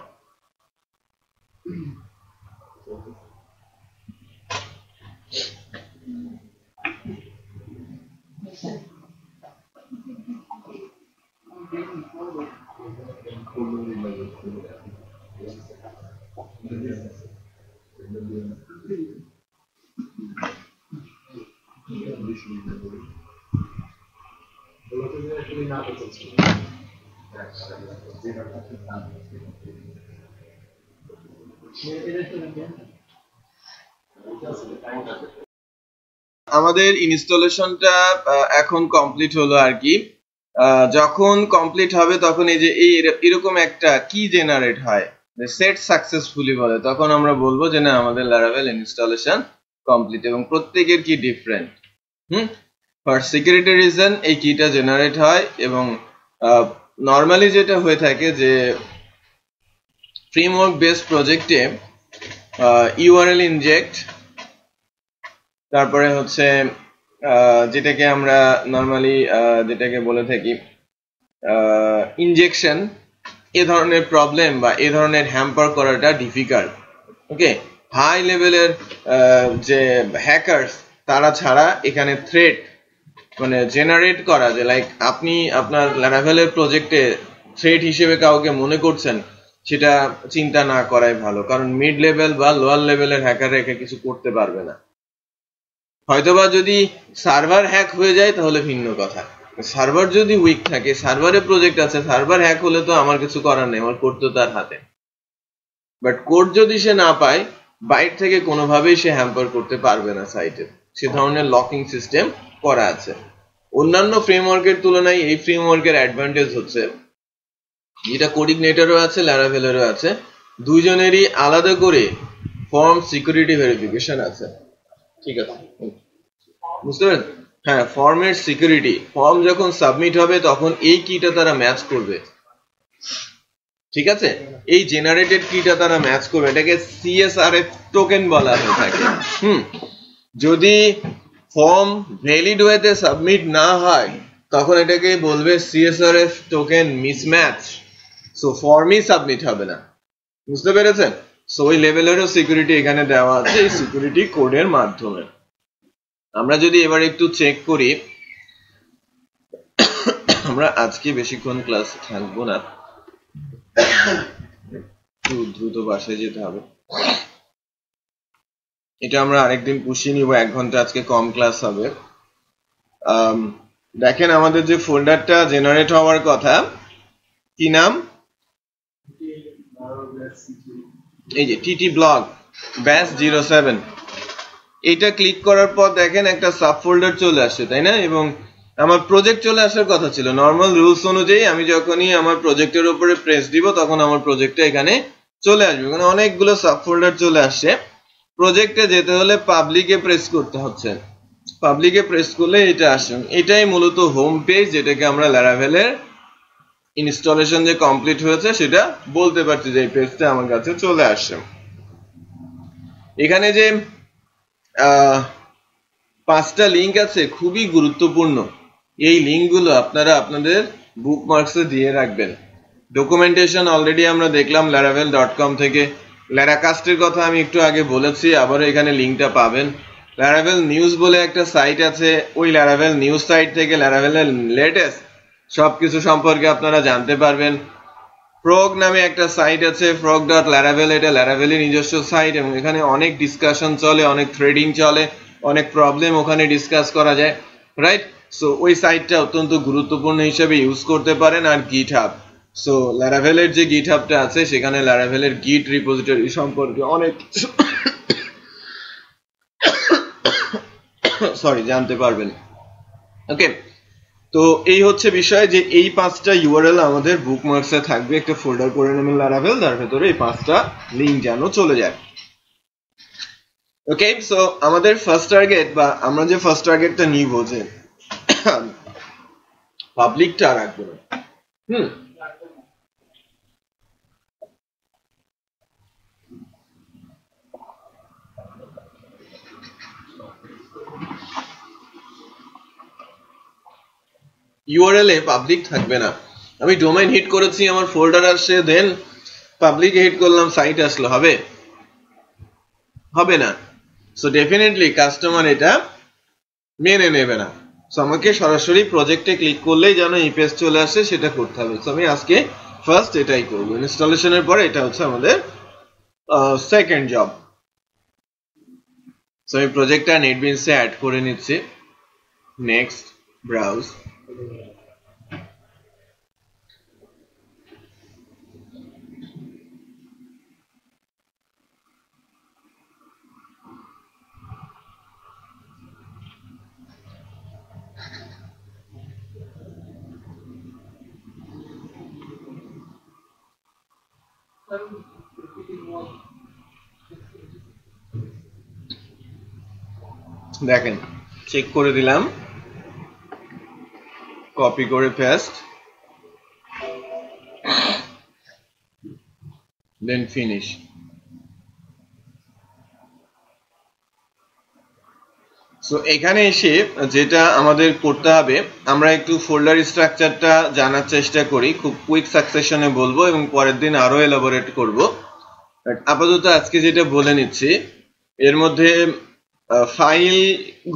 আমাদের ইনস্টলেশনটা এখন কমপ্লিট হলো আর কি। যখন কমপ্লিট হবে তখন এই যে এরকম একটা কি জেনারেট হয়, সেট সাকসেসফুলি বলে, তখন আমরা বলবো যে না আমাদের ল্যারাভেল ইনস্টলেশন কমপ্লিট। এবং প্রত্যেকের কি ডিফারেন্ট। ফর সিকিউরিটি রিজন এই কিটা জেনারেট হয়। এবং নর্মালি যেটা হয়ে থাকে যে ফ্রেমওয়ার্ক বেসড প্রজেক্টে ইউআরএল ইনজেক্ট, তারপরে হচ্ছে যেটাকে আমরা নর্মালি যেটাকে বলে থাকি ইনজেকশন, এ ধরনের প্রবলেম বা এ ধরনের হ্যাম্পার করাটা ডিফিকাল্ট। ওকে, হাই লেভেলের যে হ্যাকার্স তারা ছাড়া এখানে থ্রেট মানে জেনারেট করা, যে লাইক আপনি আপনার ল্যারাভেলের প্রজেক্টে থ্রেট হিসেবে কাউকে মনে করছেন, সেটা চিন্তা না করাই ভালো। কারণ মিড লেভেল বা লোয়ার লেভেলের হ্যাকাররা একে কিছু করতে পারবে না। হয়তোবা যদি সার্ভার হ্যাক হয়ে যায় তাহলে ভিন্ন কথা। সার্ভার যদি উইক থাকে, সার্ভারে প্রজেক্ট আছে, সার্ভার হ্যাক হলে তো আমার কিছু করার নেই, আমার কোড তো তার হাতে। বাট কোড যদি সে না পায়, বাইরে থেকে কোনোভাবেই সে হ্যাম্পার করতে পারবে না সাইটে। সে ধরনের লকিং সিস্টেম করা আছে। অন্যান্য ফ্রেমওয়ার্কের তুলনায় এই ফ্রেমওয়ার্কের অ্যাডভান্টেজ হচ্ছে যেটা কোডিগনেটরও আছে, ল্যারাভেলেরও আছে, দুইজনেরই আলাদা করে ফর্ম সিকিউরিটি ভেরিফিকেশন আছে। ঠিক আছে, বুঝতে পারেন? হ্যাঁ, ফর্মের সিকিউরিটি, ফর্ম যখন সাবমিট হবে তখন এই কিটা তারা ম্যাচ করবে। ঠিক আছে, এই জেনারেটেড কিটা তারা ম্যাচ করবে, এটাকে সিএসআরএফ টোকেন বলা হয়ে থাকে। যদি ফর্ম ভ্যালিড ওয়েতে সাবমিট না হয় তখন এটাকে বলবে সিএসআরএফ টোকেন মিসম্যাচ। সো ফর্মই সাবমিট হবে না। বুঝতে পেরেছেন? সো ওই লেভেলেরও সিকিউরিটি এখানে দেওয়া আছে এই সিকিউরিটি কোডের মাধ্যমে। আমরা যদি এবার একটু চেক করি, আমরা আজকে বেশিক্ষণ ক্লাস থাকবো না, একটু দ্রুত বাসায় যেতে হবে। এটা আমরা আরেকদিন পুষিয়ে নিব, 1 ঘন্টা আজকে কম ক্লাস হবে। দেখেন আমাদের যে ফোল্ডারটা জেনারেট হওয়ার কথা, কি নাম? এই যে টিটি ব্লগ ব্যাস 07। এটা ক্লিক করার পর দেখেন একটা সাব ফোল্ডার চলে আসে, তাই না? এবং আমার প্রজেক্ট চলে আসার কথা ছিল। নর্মাল রুলস অনুযায়ী আমি যখনই আমার প্রজেক্টের উপরে প্রেস দিব তখন আমার প্রজেক্টটা এখানে চলে আসবে। এখানে অনেকগুলো সাব ফোল্ডার চলে আসছে। প্রজেক্টে যেতে হলে পাবলিকে প্রেস করতে হচ্ছে। পাবলিকে প্রেস করলে এটা আসে। এটাই মূলত হোম পেজ, যেটাকে আমরা ল্যারাভেলের ইনস্টলেশন যে কমপ্লিট হয়েছে সেটা বলতে পারছি, যে এই পেজটা আমার কাছে চলে আসছে। এখানে যে 5টা লিঙ্ক আছে খুবই গুরুত্বপূর্ণ। এই লিঙ্কগুলো আপনারা আপনাদের বুকমার্কসে দিয়ে রাখবেন। ডকুমেন্টেশন অলরেডি আমরা দেখলাম laravel.com থেকে। ল্যারাকাস্টের কথা আমি একটু আগে বলেছি, আবারও এখানে লিঙ্কটা পাবেন। ল্যারাভেল নিউজ বলে একটা সাইট আছে, ওই ল্যারাভেল নিউজ সাইট থেকে ল্যারাভেলের লেটেস্ট সবকিছু সম্পর্কে আপনারা জানতে পারবেন। ফ্রগ নামে একটা সাইট আছে, frog.laravel, এটা ল্যারাভেলের নিজস্ব সাইট এবং এখানে অনেক ডিসকাশন চলে, অনেক থ্রেডিং চলে, অনেক প্রবলেম ওখানে ডিসকাস করা যায়, রাইট? সো ওই সাইটটা অত্যন্ত গুরুত্বপূর্ণ হিসেবে ইউজ করতে পারেন। আর GitHub, সো Laravel-এর যে GitHub-টা আছে সেখানে Laravel-এর Git রিপোজিটরি সম্পর্কে অনেক জানতে পারবেন। ওকে, তো এই হচ্ছে বিষয় যে এই 5টা URL আমাদের বুকমার্কসে থাকবে। একটা ফোল্ডার করে নেবেন Laravel, তার ভেতরে এই 5টা লিংক যেন চলে যায়। ওকে, সো আমাদের ফার্স্ট টার্গেট বা আমরা যে ফার্স্ট টার্গেটটা নিব যে পাবলিকটা রাখবো না। URL এ পাবলিক থাকবে না। আমি ডোমেইন হিট করেছি, আমার ফোল্ডার আসছে, দেন পাবলিক হিট করলাম, সাইট আসলো, হবে না। সো ডেফিনেটলি কাস্টমার এটা মেনে নেবে না। সো আমাকে সরাসরি প্রজেক্টে ক্লিক করলেই যেন এই পেজ চলে আসে সেটা করতে হবে। সো আমি আজকে ফার্স্ট এটাই করব। ইনস্টলেশনের পরে এটা হচ্ছে আমাদের সেকেন্ড জব। সো আমি প্রজেক্টটা নেটবিনসে অ্যাড করে নিচ্ছি। Next, browse. দেখেন, চেক করে দিলাম, কপি করে পেস্ট, দেন ফিনিশ। সো এখানে এসে যেটা আমাদের করতে হবে, আমরা একটু ফোল্ডার স্ট্রাকচারটা জানার চেষ্টা করি, খুব কুইক সাকসেশনে বলবো এবং পরের দিন আরো এলাবোরেট করব। আপাতত আজকে যেটা বলে নিচ্ছি, এর মধ্যে ফাইল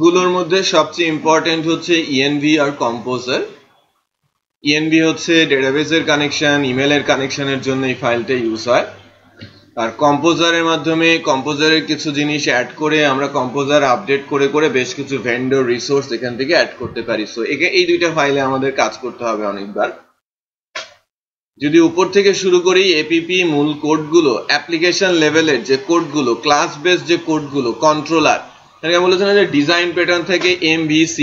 গুলোর মধ্যে সবচেয়ে ইম্পর্টেন্ট হচ্ছে env আর কম্পোজার। env হচ্ছে ডেটাবেসের কানেকশন, ইমেলের কানেকশনের জন্য এই ফাইলটা ইউজ হয়। আর কম্পোজারের মাধ্যমে কম্পোজারের কিছু জিনিস অ্যাড করে আমরা কম্পোজার আপডেট করে করে বেশ কিছু ভেন্ডর রিসোর্স এখান থেকে অ্যাড করতে পারি। সো এই দুইটা ফাইলে আমাদের কাজ করতে হবে অনেকবার। যদি উপর থেকে শুরু করি, এপিপি মূল কোডগুলো, অ্যাপ্লিকেশন লেভেলের যে কোডগুলো, ক্লাস বেস যে কোডগুলো, কন্ট্রোলার, বলেছিলাম যে ডিজাইন প্যাটার্ন থেকে MVC,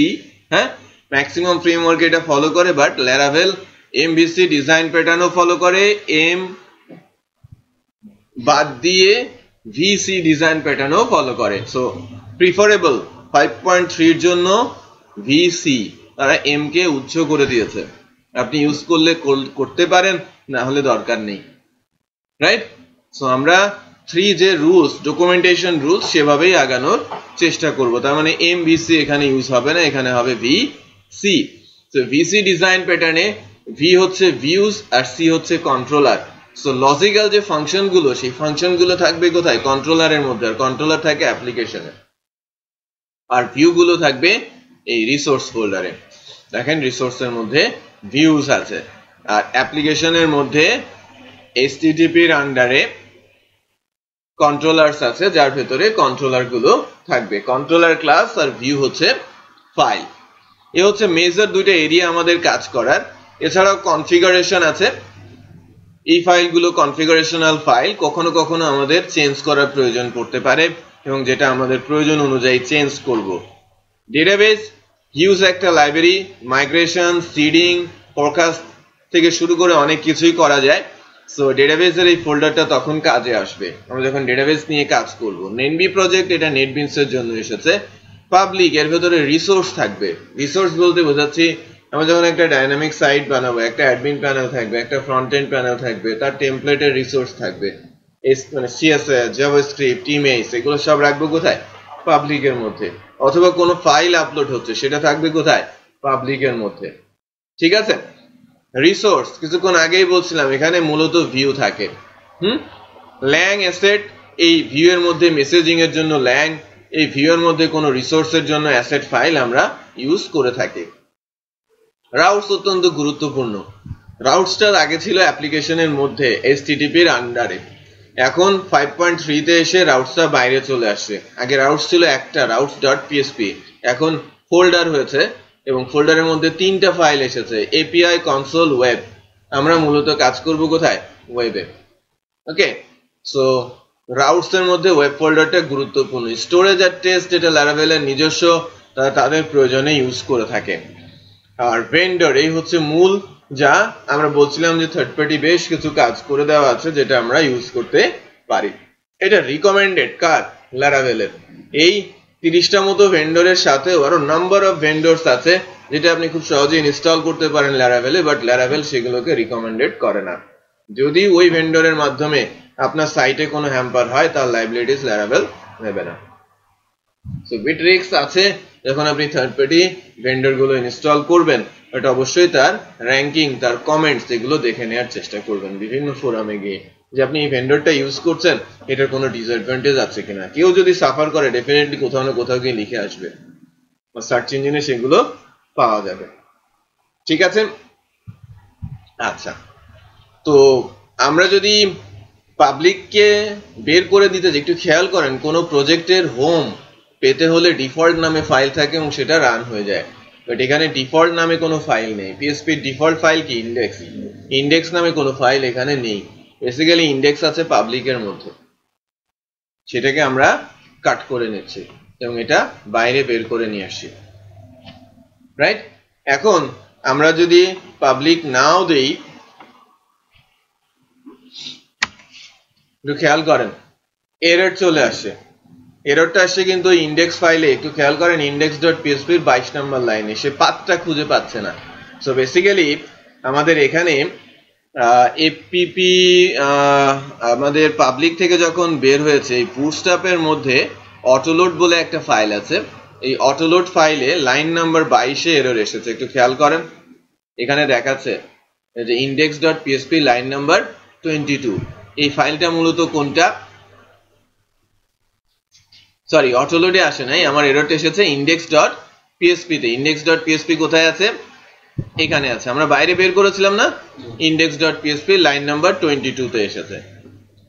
হ্যাঁ, ম্যাক্সিমাম ফ্রেমওয়ার্ক এটা ফলো করে, বাট Laravel MVC ডিজাইন প্যাটার্নও ফলো করে, M বাদ দিয়ে VC ডিজাইন প্যাটার্নও ফলো করে। সো প্রিফারেবল 5.3 এর জন্য VC, তারা M কে উচ্চ করে দিয়েছে। আপনি ইউজ করলে করতে পারেন, না হলে দরকার নেই, রাইট? সো আমরা 3 যে রুলস, ডকুমেন্টেশন রুলস, সেভাবেই আগানোর চেষ্টা করব। তার মানে MVC এখানে ইউজ হবে না, এখানে হবে VC। সো VC ডিজাইন প্যাটার্নে V হচ্ছে ভিউজ আর C হচ্ছে কন্ট্রোলার। সো লজিক্যাল যে ফাংশন গুলো, সেই ফাংশন গুলো থাকবে কোথায়? কন্ট্রোলারের মধ্যে। আর কন্ট্রোলার থাকে অ্যাপ্লিকেশনে, আর ভিউ গুলো থাকবে এই রিসোর্স ফোল্ডারে। দেখেন, রিসোর্সের মধ্যে ভিউজ আছে, আর অ্যাপ্লিকেশনের মধ্যে HTTP এর আন্ডারে কন্ট্রোলারস আছে, যার ভেতরে কন্ট্রোলার গুলো থাকবে। কন্ট্রোলার ক্লাস আর ভিউ হচ্ছে ফাইল। এ হচ্ছে মেজর দুইটা এরিয়া আমাদের কাজ করার। এছাড়াও কনফিগারেশন আছে। এই ফাইলগুলো কনফিগারেশনাল ফাইল, কখনো কখনো আমাদের চেঞ্জ করার প্রয়োজন পড়তে পারে এবং যেটা আমাদের প্রয়োজন অনুযায়ী চেঞ্জ করব। ডেটাবেস ইউজ একটা লাইব্রেরি, মাইগ্রেশন, সিডিং, ফরকাস্ট থেকে শুরু করে অনেক কিছুই করা যায়। সো ডেটাবেসের এই ফোল্ডারটা তখন কাজে আসবে আমরা যখন ডেটাবেস নিয়ে কাজ করব। নেটবি প্রজেক্ট, এটা নেটবিনসের জন্য এসেছে। পাবলিক, এর ভেতরে রিসোর্স থাকবে। রিসোর্স বলতে বোঝাচ্ছি, আমরা যখন একটা ডাইনামিক সাইট বানাবো, একটা অ্যাডমিন প্যানেল থাকবে, একটা ফ্রন্ট এন্ড প্যানেল থাকবে, তার টেমপ্লেটের রিসোর্স থাকবে, মানে CSS, জাভাস্ক্রিপ্ট, ইমেজ, এগুলো সব রাখবো কোথায়? পাবলিকের মধ্যে। অথবা কোনো ফাইল আপলোড হচ্ছে, সেটা থাকবে কোথায়? পাবলিকের মধ্যে। ঠিক আছে? রিসোর্স, কিছুক্ষণ আগেই বলছিলাম, এখানে মূলত ভিউ থাকে। ল্যাং অ্যাসেট, এই ভিউ এর মধ্যে মেসেজিং এর জন্য ল্যাং, এই ভিউ এর মধ্যে কোনো রিসোর্সের জন্য অ্যাসেট ফাইল আমরা ইউজ করে থাকি। রাউটস অত্যন্ত গুরুত্বপূর্ণ। রাউটসটার আগে ছিল অ্যাপ্লিকেশনের মধ্যে HTTP এর আন্ডারে, এখন 5.3 তে এসে রাউটসটা বাইরে চলে আসছে। আগে রাউটস ছিল একটা, routes.php, এখন ফোল্ডার হয়েছে এবং ফোল্ডারের মধ্যে তিনটা ফাইল এসেছে, এপিআই, কনসোল, ওয়েব। আমরা মূলত কাজ করব কোথায়? ওয়েবে। ওকে, সো রাউটস এর মধ্যে ওয়েব ফোল্ডারটা গুরুত্বপূর্ণ। স্টোরেজ আর টেস্ট এটা ল্যারাভেলের নিজস্ব, তাদের প্রয়োজনে ইউজ করে থাকে। আর ভেন্ডর, এই হচ্ছে মূল, যা আমরা বলছিলাম যে থার্ড পার্টি বেশ কিছু কাজ করে দেওয়া আছে যেটা আমরা ইউজ করতে পারি। এটা রিকমেন্ডেড কার? ল্যারাভেলের। এই 30টা মতো ভেন্ডরের সাথে আরো নাম্বার অফ ভেন্ডরস আছে যেটা আপনি খুব সহজে ইনস্টল করতে পারেন ল্যারাভেলে, বাট ল্যারাভেল সেগুলোকে রিকমেন্ডেড করে না। যদি ওই ভেন্ডরের মাধ্যমে আপনার সাইটে কোনো হ্যাম্পার হয় তার লাইবিলিটিস ল্যারাভেল নেবে না। সো বিটরিক্স আছে, যখন আপনি থার্ড পার্টি ভেন্ডর গুলো ইনস্টল করবেন, এটা অবশ্যই তার র্যাঙ্কিং, তার কমেন্টস এগুলো দেখে নেওয়ার চেষ্টা করবেন বিভিন্ন ফোরামে গিয়ে, যে আপনি এই ভেন্ডরটা ইউজ করছেন এটার কোনো ডিসঅ্যাডভান্টেজ আছে কিনা। কেউ যদি সাফার করে ডেফিনেটলি কোথাও না কোথাও গিয়ে লিখে আসবে, বা সার্চ ইঞ্জিনে সেগুলো পাওয়া যাবে। ঠিক আছে, আচ্ছা, তো আমরা যদি পাবলিককে বের করে দিতে একটু খেয়াল করেন, কোনো প্রজেক্টের হোম পেতে হলে ডিফল্ট নামে ফাইল থাকে এবং সেটা রান হয়ে যায়, বাট এখানে ডিফল্ট নামে কোনো ফাইল নেই। পিএসপির ডিফল্ট ফাইল কি? ইন্ডেক্স। ইন্ডেক্স নামে কোনো ফাইল এখানে নেই। বেসিক্যালি ইন্ডেক্স আছে পাবলিকের মধ্যে, সেটাকে আমরা কাট করে নিচ্ছি এবং এটা বাইরে বের করে নিয়ে আসছি, রাইট? এখন আমরা যদি পাবলিক নাও দেই, একটু খেয়াল করেন এরর চলে আসে। এররটা আসছে কিন্তু ইন্ডেক্স ফাইলে, একটু খেয়াল করেন index.php এর 22 নম্বর লাইনে সে পাথটা খুঁজে পাচ্ছে না। সো বেসিক্যালি আমাদের এখানে এপিপি আমাদের পাবলিক থেকে যখন বের হয়েছে, এই বুটস্ট্র্যাপের মধ্যে অটোলোড বলে একটা ফাইল আছে। এই অটোলোড ফাইলে লাইন নাম্বার 22-এ এরর এসেছে, একটু খেয়াল করেন। এখানে দেখাচ্ছে যে index.php লাইন নাম্বার 22। এই ফাইলটা মূলত কোনটা? সরি, অটোলোডে আসে নাই, আমার এররটা এসেছে index.php তে। index.php কোথায় আছে? এখানে আছে। আমরা বাইরে বের করেছিলাম না, index.php লাইন নাম্বার 22 তে এসেছে।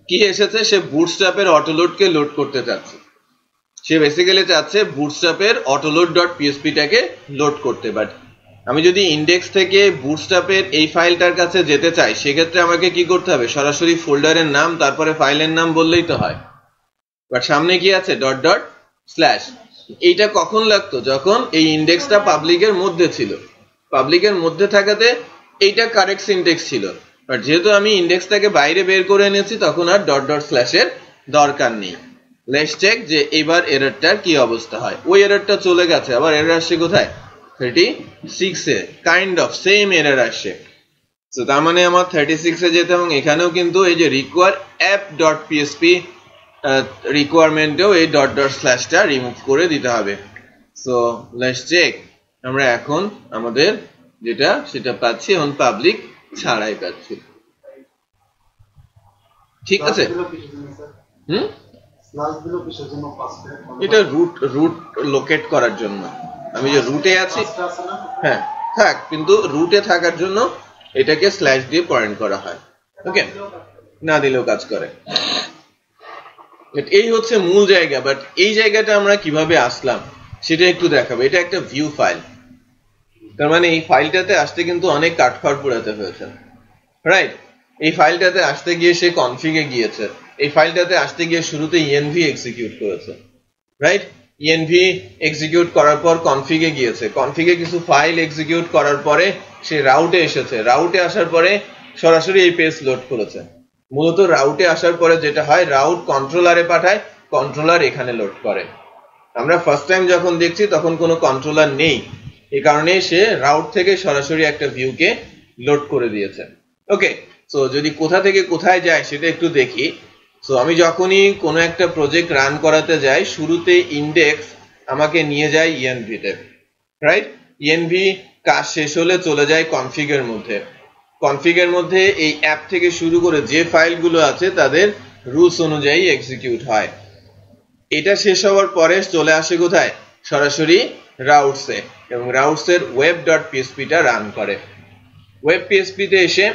কি এসেছে? সে বুটস্ট্র্যাপের অটোলোডকে লোড করতে চাচ্ছে। সে বেসিক্যালি চাচ্ছে বুটস্ট্র্যাপের autoload.php টাকে লোড করতে। বাট আমি যদি ইন্ডেক্স থেকে বুটস্ট্র্যাপের এই ফাইলটার কাছে যেতে চাই, সেক্ষেত্রে আমাকে কি করতে হবে? সরাসরি ফোল্ডারের নাম তারপরে ফাইলের নাম বললেই তো হয়, বাট সামনে কি আছে? .. এইটা কখন লাগতো? যখন এই ইন্ডেক্সটা পাবলিকের মধ্যে ছিল। পাবলিকের মধ্যে থাকাতে এইটা কারেক্ট সিনট্যাক্স ছিল, বাট যেহেতু আমি ইন্ডেক্সটাকে বাইরে বের করে এনেছি তখন আর .. এর দরকার নেই। লেটস চেক যে এবার এররটার কি অবস্থা হয়। ওই এররটা চলে গেছে, আবার এরর আসছে কোথায়? 36-এ। কাইন্ড অফ সেম এরর আসছে। তো তার মানে আমার 36-এ যেতে, এবং এখানেও কিন্তু এই যে require app.php রিকোয়ারমেন্টেও এই .. টা রিমুভ করে দিতে হবে। সো লেটস চেক, আমরা এখন আমাদের যেটা সেটা পাচ্ছি, এখন পাবলিক ছাড়াই পাচ্ছি। ঠিক আছে, এটা রুট লোকেট করার জন্য। আমি যে রুটে আছি, হ্যাঁ থাক, কিন্তু রুটে থাকার জন্য এটাকে স্ল্যাশ দিয়ে পয়েন্ট করা হয়। ওকে, না দিলেও কাজ করে। এই হচ্ছে মূল জায়গা, বাট এই জায়গাটা আমরা কিভাবে আসলাম সেটা একটু দেখাবো। এটা একটা ভিউ ফাইল, তার মানে এই ফাইলটাতে আসতে কিন্তু অনেক কাঠখড় পোড়াতে হয়েছে, রাইট? এই ফাইলটাতে আসতে গিয়ে সে কনফিগে গিয়েছে, এই ফাইলটাতে আসতে গিয়ে শুরুতে env এক্সিকিউট করেছে, রাইট? env এক্সিকিউট করার পর কনফিগে গিয়েছে, কনফিগে কিছু ফাইল এক্সিকিউট করার পরে সে রাউটে এসেছে, রাউটে আসার পরে সরাসরি এই পেজ লোড করেছে। মূলত রাউটে আসার পরে যেটা হয়, রাউট কন্ট্রোলারে পাঠায়, কন্ট্রোলার এখানে লোড করে। আমরা ফার্স্ট টাইম যখন দেখছি তখন কোনো কন্ট্রোলার নেই, এই কারণে সে রাউট থেকে সরাসরি একটা ভিউকে লোড করে দিয়েছে। ওকে, সো যদি কোথা থেকে কোথায় যায় সেটা একটু দেখি। সো আমি যখনই কোনো একটা প্রজেক্ট রান করাতে যাই, শুরুতে ইন্ডেক্স আমাকে নিয়ে যায় env তে, রাইট? env কাজ শেষ হলে চলে যায় কনফিগের মধ্যে। কনফিগের মধ্যে এই অ্যাপ থেকে শুরু করে যে ফাইলগুলো আছে তাদের রুলস অনুযায়ী এক্সিকিউট হয়। এটা শেষ হওয়ার পরে চলে আসে কোথায়? সরাসরি রাউটসে, এবং রাউটসের web.php টা রান করে। web.php তে এসে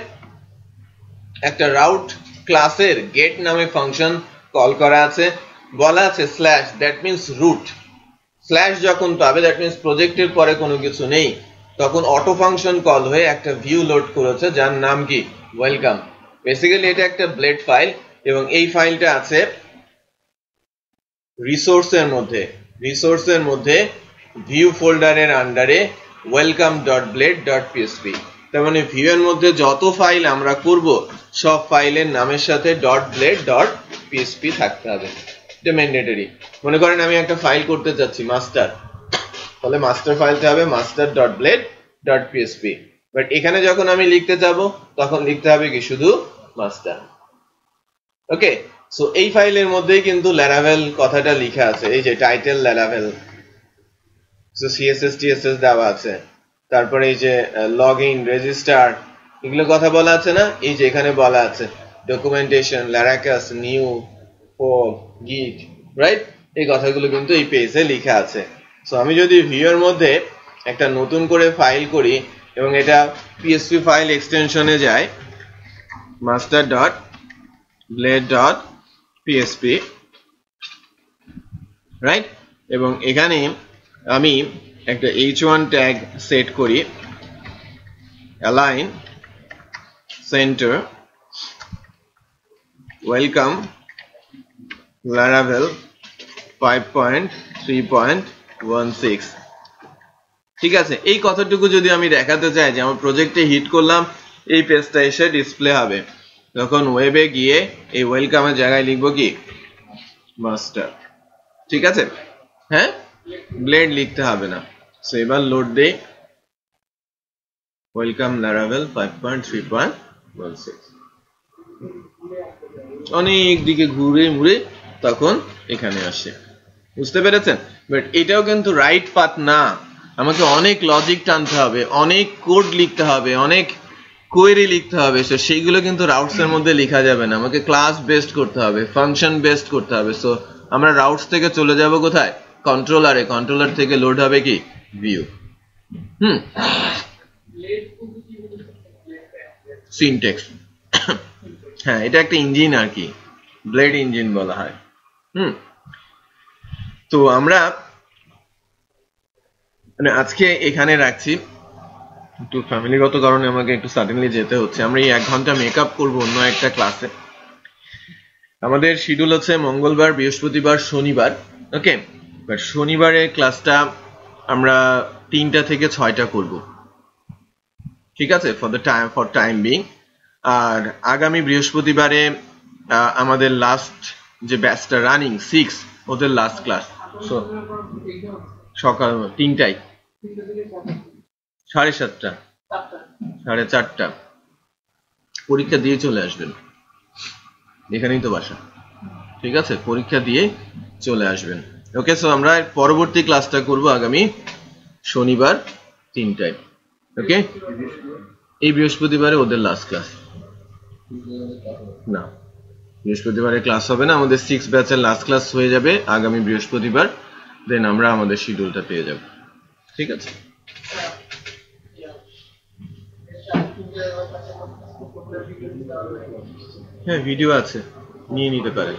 একটা রাউট ক্লাসের গেট নামে ফাংশন কল করা আছে, বলা আছে slash, that means root. Slash যখন পাবে দ্যাট মিন্স প্রজেক্টের পরে কোনো কিছু নেই, তখন অটো ফাংশন কল হয়ে একটা ভিউ লোড করেছে যার নাম কি ওয়েলকাম। বেসিক্যালি এটা একটা ব্লেড ফাইল এবং এই ফাইলটা আছে রিসোর্সের মধ্যে ভিউ ফোল্ডারের আন্ডারে welcome.blade.php। তার মানে ভিউ এর মধ্যে যত ফাইল আমরা করব সব ফাইলের নামের সাথে .blade.php থাকতে হবে, এটা ম্যান্ডেটরি। মনে করেন আমি একটা ফাইল করতে চাচ্ছি মাস্টার, তাহলে মাস্টার ফাইলটা হবে master.blade.php, বাট এখানে যখন আমি লিখতে যাব তখন লিখতে হবে কি শুধু মাস্টার। ওকে, সো এই ফাইলের মধ্যেই কিন্তু ল্যারাভেল কথাটা লেখা আছে, এই যে টাইটেল ল্যারাভেল, সো সিএসএস টিএসএস দেওয়া আছে, তারপরে এই যে লগইন রেজিস্টার এগুলো কথা বলা আছে না, এই যে এখানে বলা আছে ডকুমেন্টেশন ল্যারাকাস নিউ ফোর গিট, রাইট? এই কথাগুলো কিন্তু এই পেজে লেখা আছে। সো আমি যদি ভিউ এর মধ্যে একটা নতুন করে ফাইল করি এবং এটা পিএসপি ফাইল এক্সটেনশনে যায় master.blade.php, রাইট? এবং এখানে আমি একটা h1 ট্যাগ সেট করি, align center welcome laravel 5.3.16। ঠিক আছে, এই কথাটুকু যদি আমি দেখাতে চাই যে আমার প্রজেক্টে হিট করলাম, এই পেজটা এসে ডিসপ্লে হবে, তখন ওয়েবে গিয়ে এই ওয়েলকামের জায়গায় লিখবো কি মাস্টার। ঠিক আছে, হ্যাঁ, ব্লেড লিখতে হবে না। সো এবার লোড দেই ওয়েলকাম লারাভেল 5.3.16, অনেক দিকে ঘুরে মুড়ে তখন এখানে আসে, বুঝতে পেরেছেন? বাট এটাও কিন্তু রাইট পাথ না, আমাকে অনেক লজিক টানতে হবে, অনেক কোড লিখতে হবে, অনেক কোয়েরি লিখতে হবে, সো সেইগুলো কিন্তু রাউটস এর মধ্যে লেখা যাবে না, আমাকে ক্লাস বেসড করতে হবে, ফাংশন বেসড করতে হবে। সো আমরা রাউটস থেকে চলে যাব কোথায়, কন্ট্রোলারে, কন্ট্রোলার থেকে লোড হবে কি ভিউ। সিনট্যাক্স, হ্যাঁ, এটা একটা ইঞ্জিন আর কি, ব্লেড ইঞ্জিন বলা হয়। তো আমরা মানে আজকে এখানে রাখছি, একটু ফ্যামিলিগত কারণে আমাকে একটু সাডেনলি যেতে হচ্ছে। আমরা এই 1 ঘন্টা মেকআপ করবো অন্য একটা ক্লাসে। আমাদের শিডিউল হচ্ছে মঙ্গলবার, বৃহস্পতিবার, শনিবার। ওকে, বাট শনিবারের ক্লাসটা আমরা 3টা থেকে 6টা করব, ঠিক আছে, ফর টাইম বিং। আর আগামী বৃহস্পতিবারে আমাদের লাস্ট যে ব্যাচটা রানিং 6, ওদের লাস্ট ক্লাস। সো সকাল 3টায়, 7:30, 4:30 পরীক্ষা দিয়ে চলে আসবেন, এখানেই তো বাসা। ঠিক আছে, পরীক্ষা দিয়ে চলে আসবেন। ওকে, সো আমরা পরবর্তী ক্লাসটা করব আগামী শনিবার 3টায়। ওকে, এই বৃহস্পতিবারে ওদের লাস্ট ক্লাস না, বৃহস্পতিবারে ক্লাস হবে না, আমাদের 6 ব্যাচের লাস্ট ক্লাস হয়ে যাবে আগামী বৃহস্পতিবার, দেন আমরা আমাদের শিডিউলটা পেয়ে যাব। ঠিক আছে, হ্যাঁ, ভিডিও আছে, নিয়ে নিতে পারেন।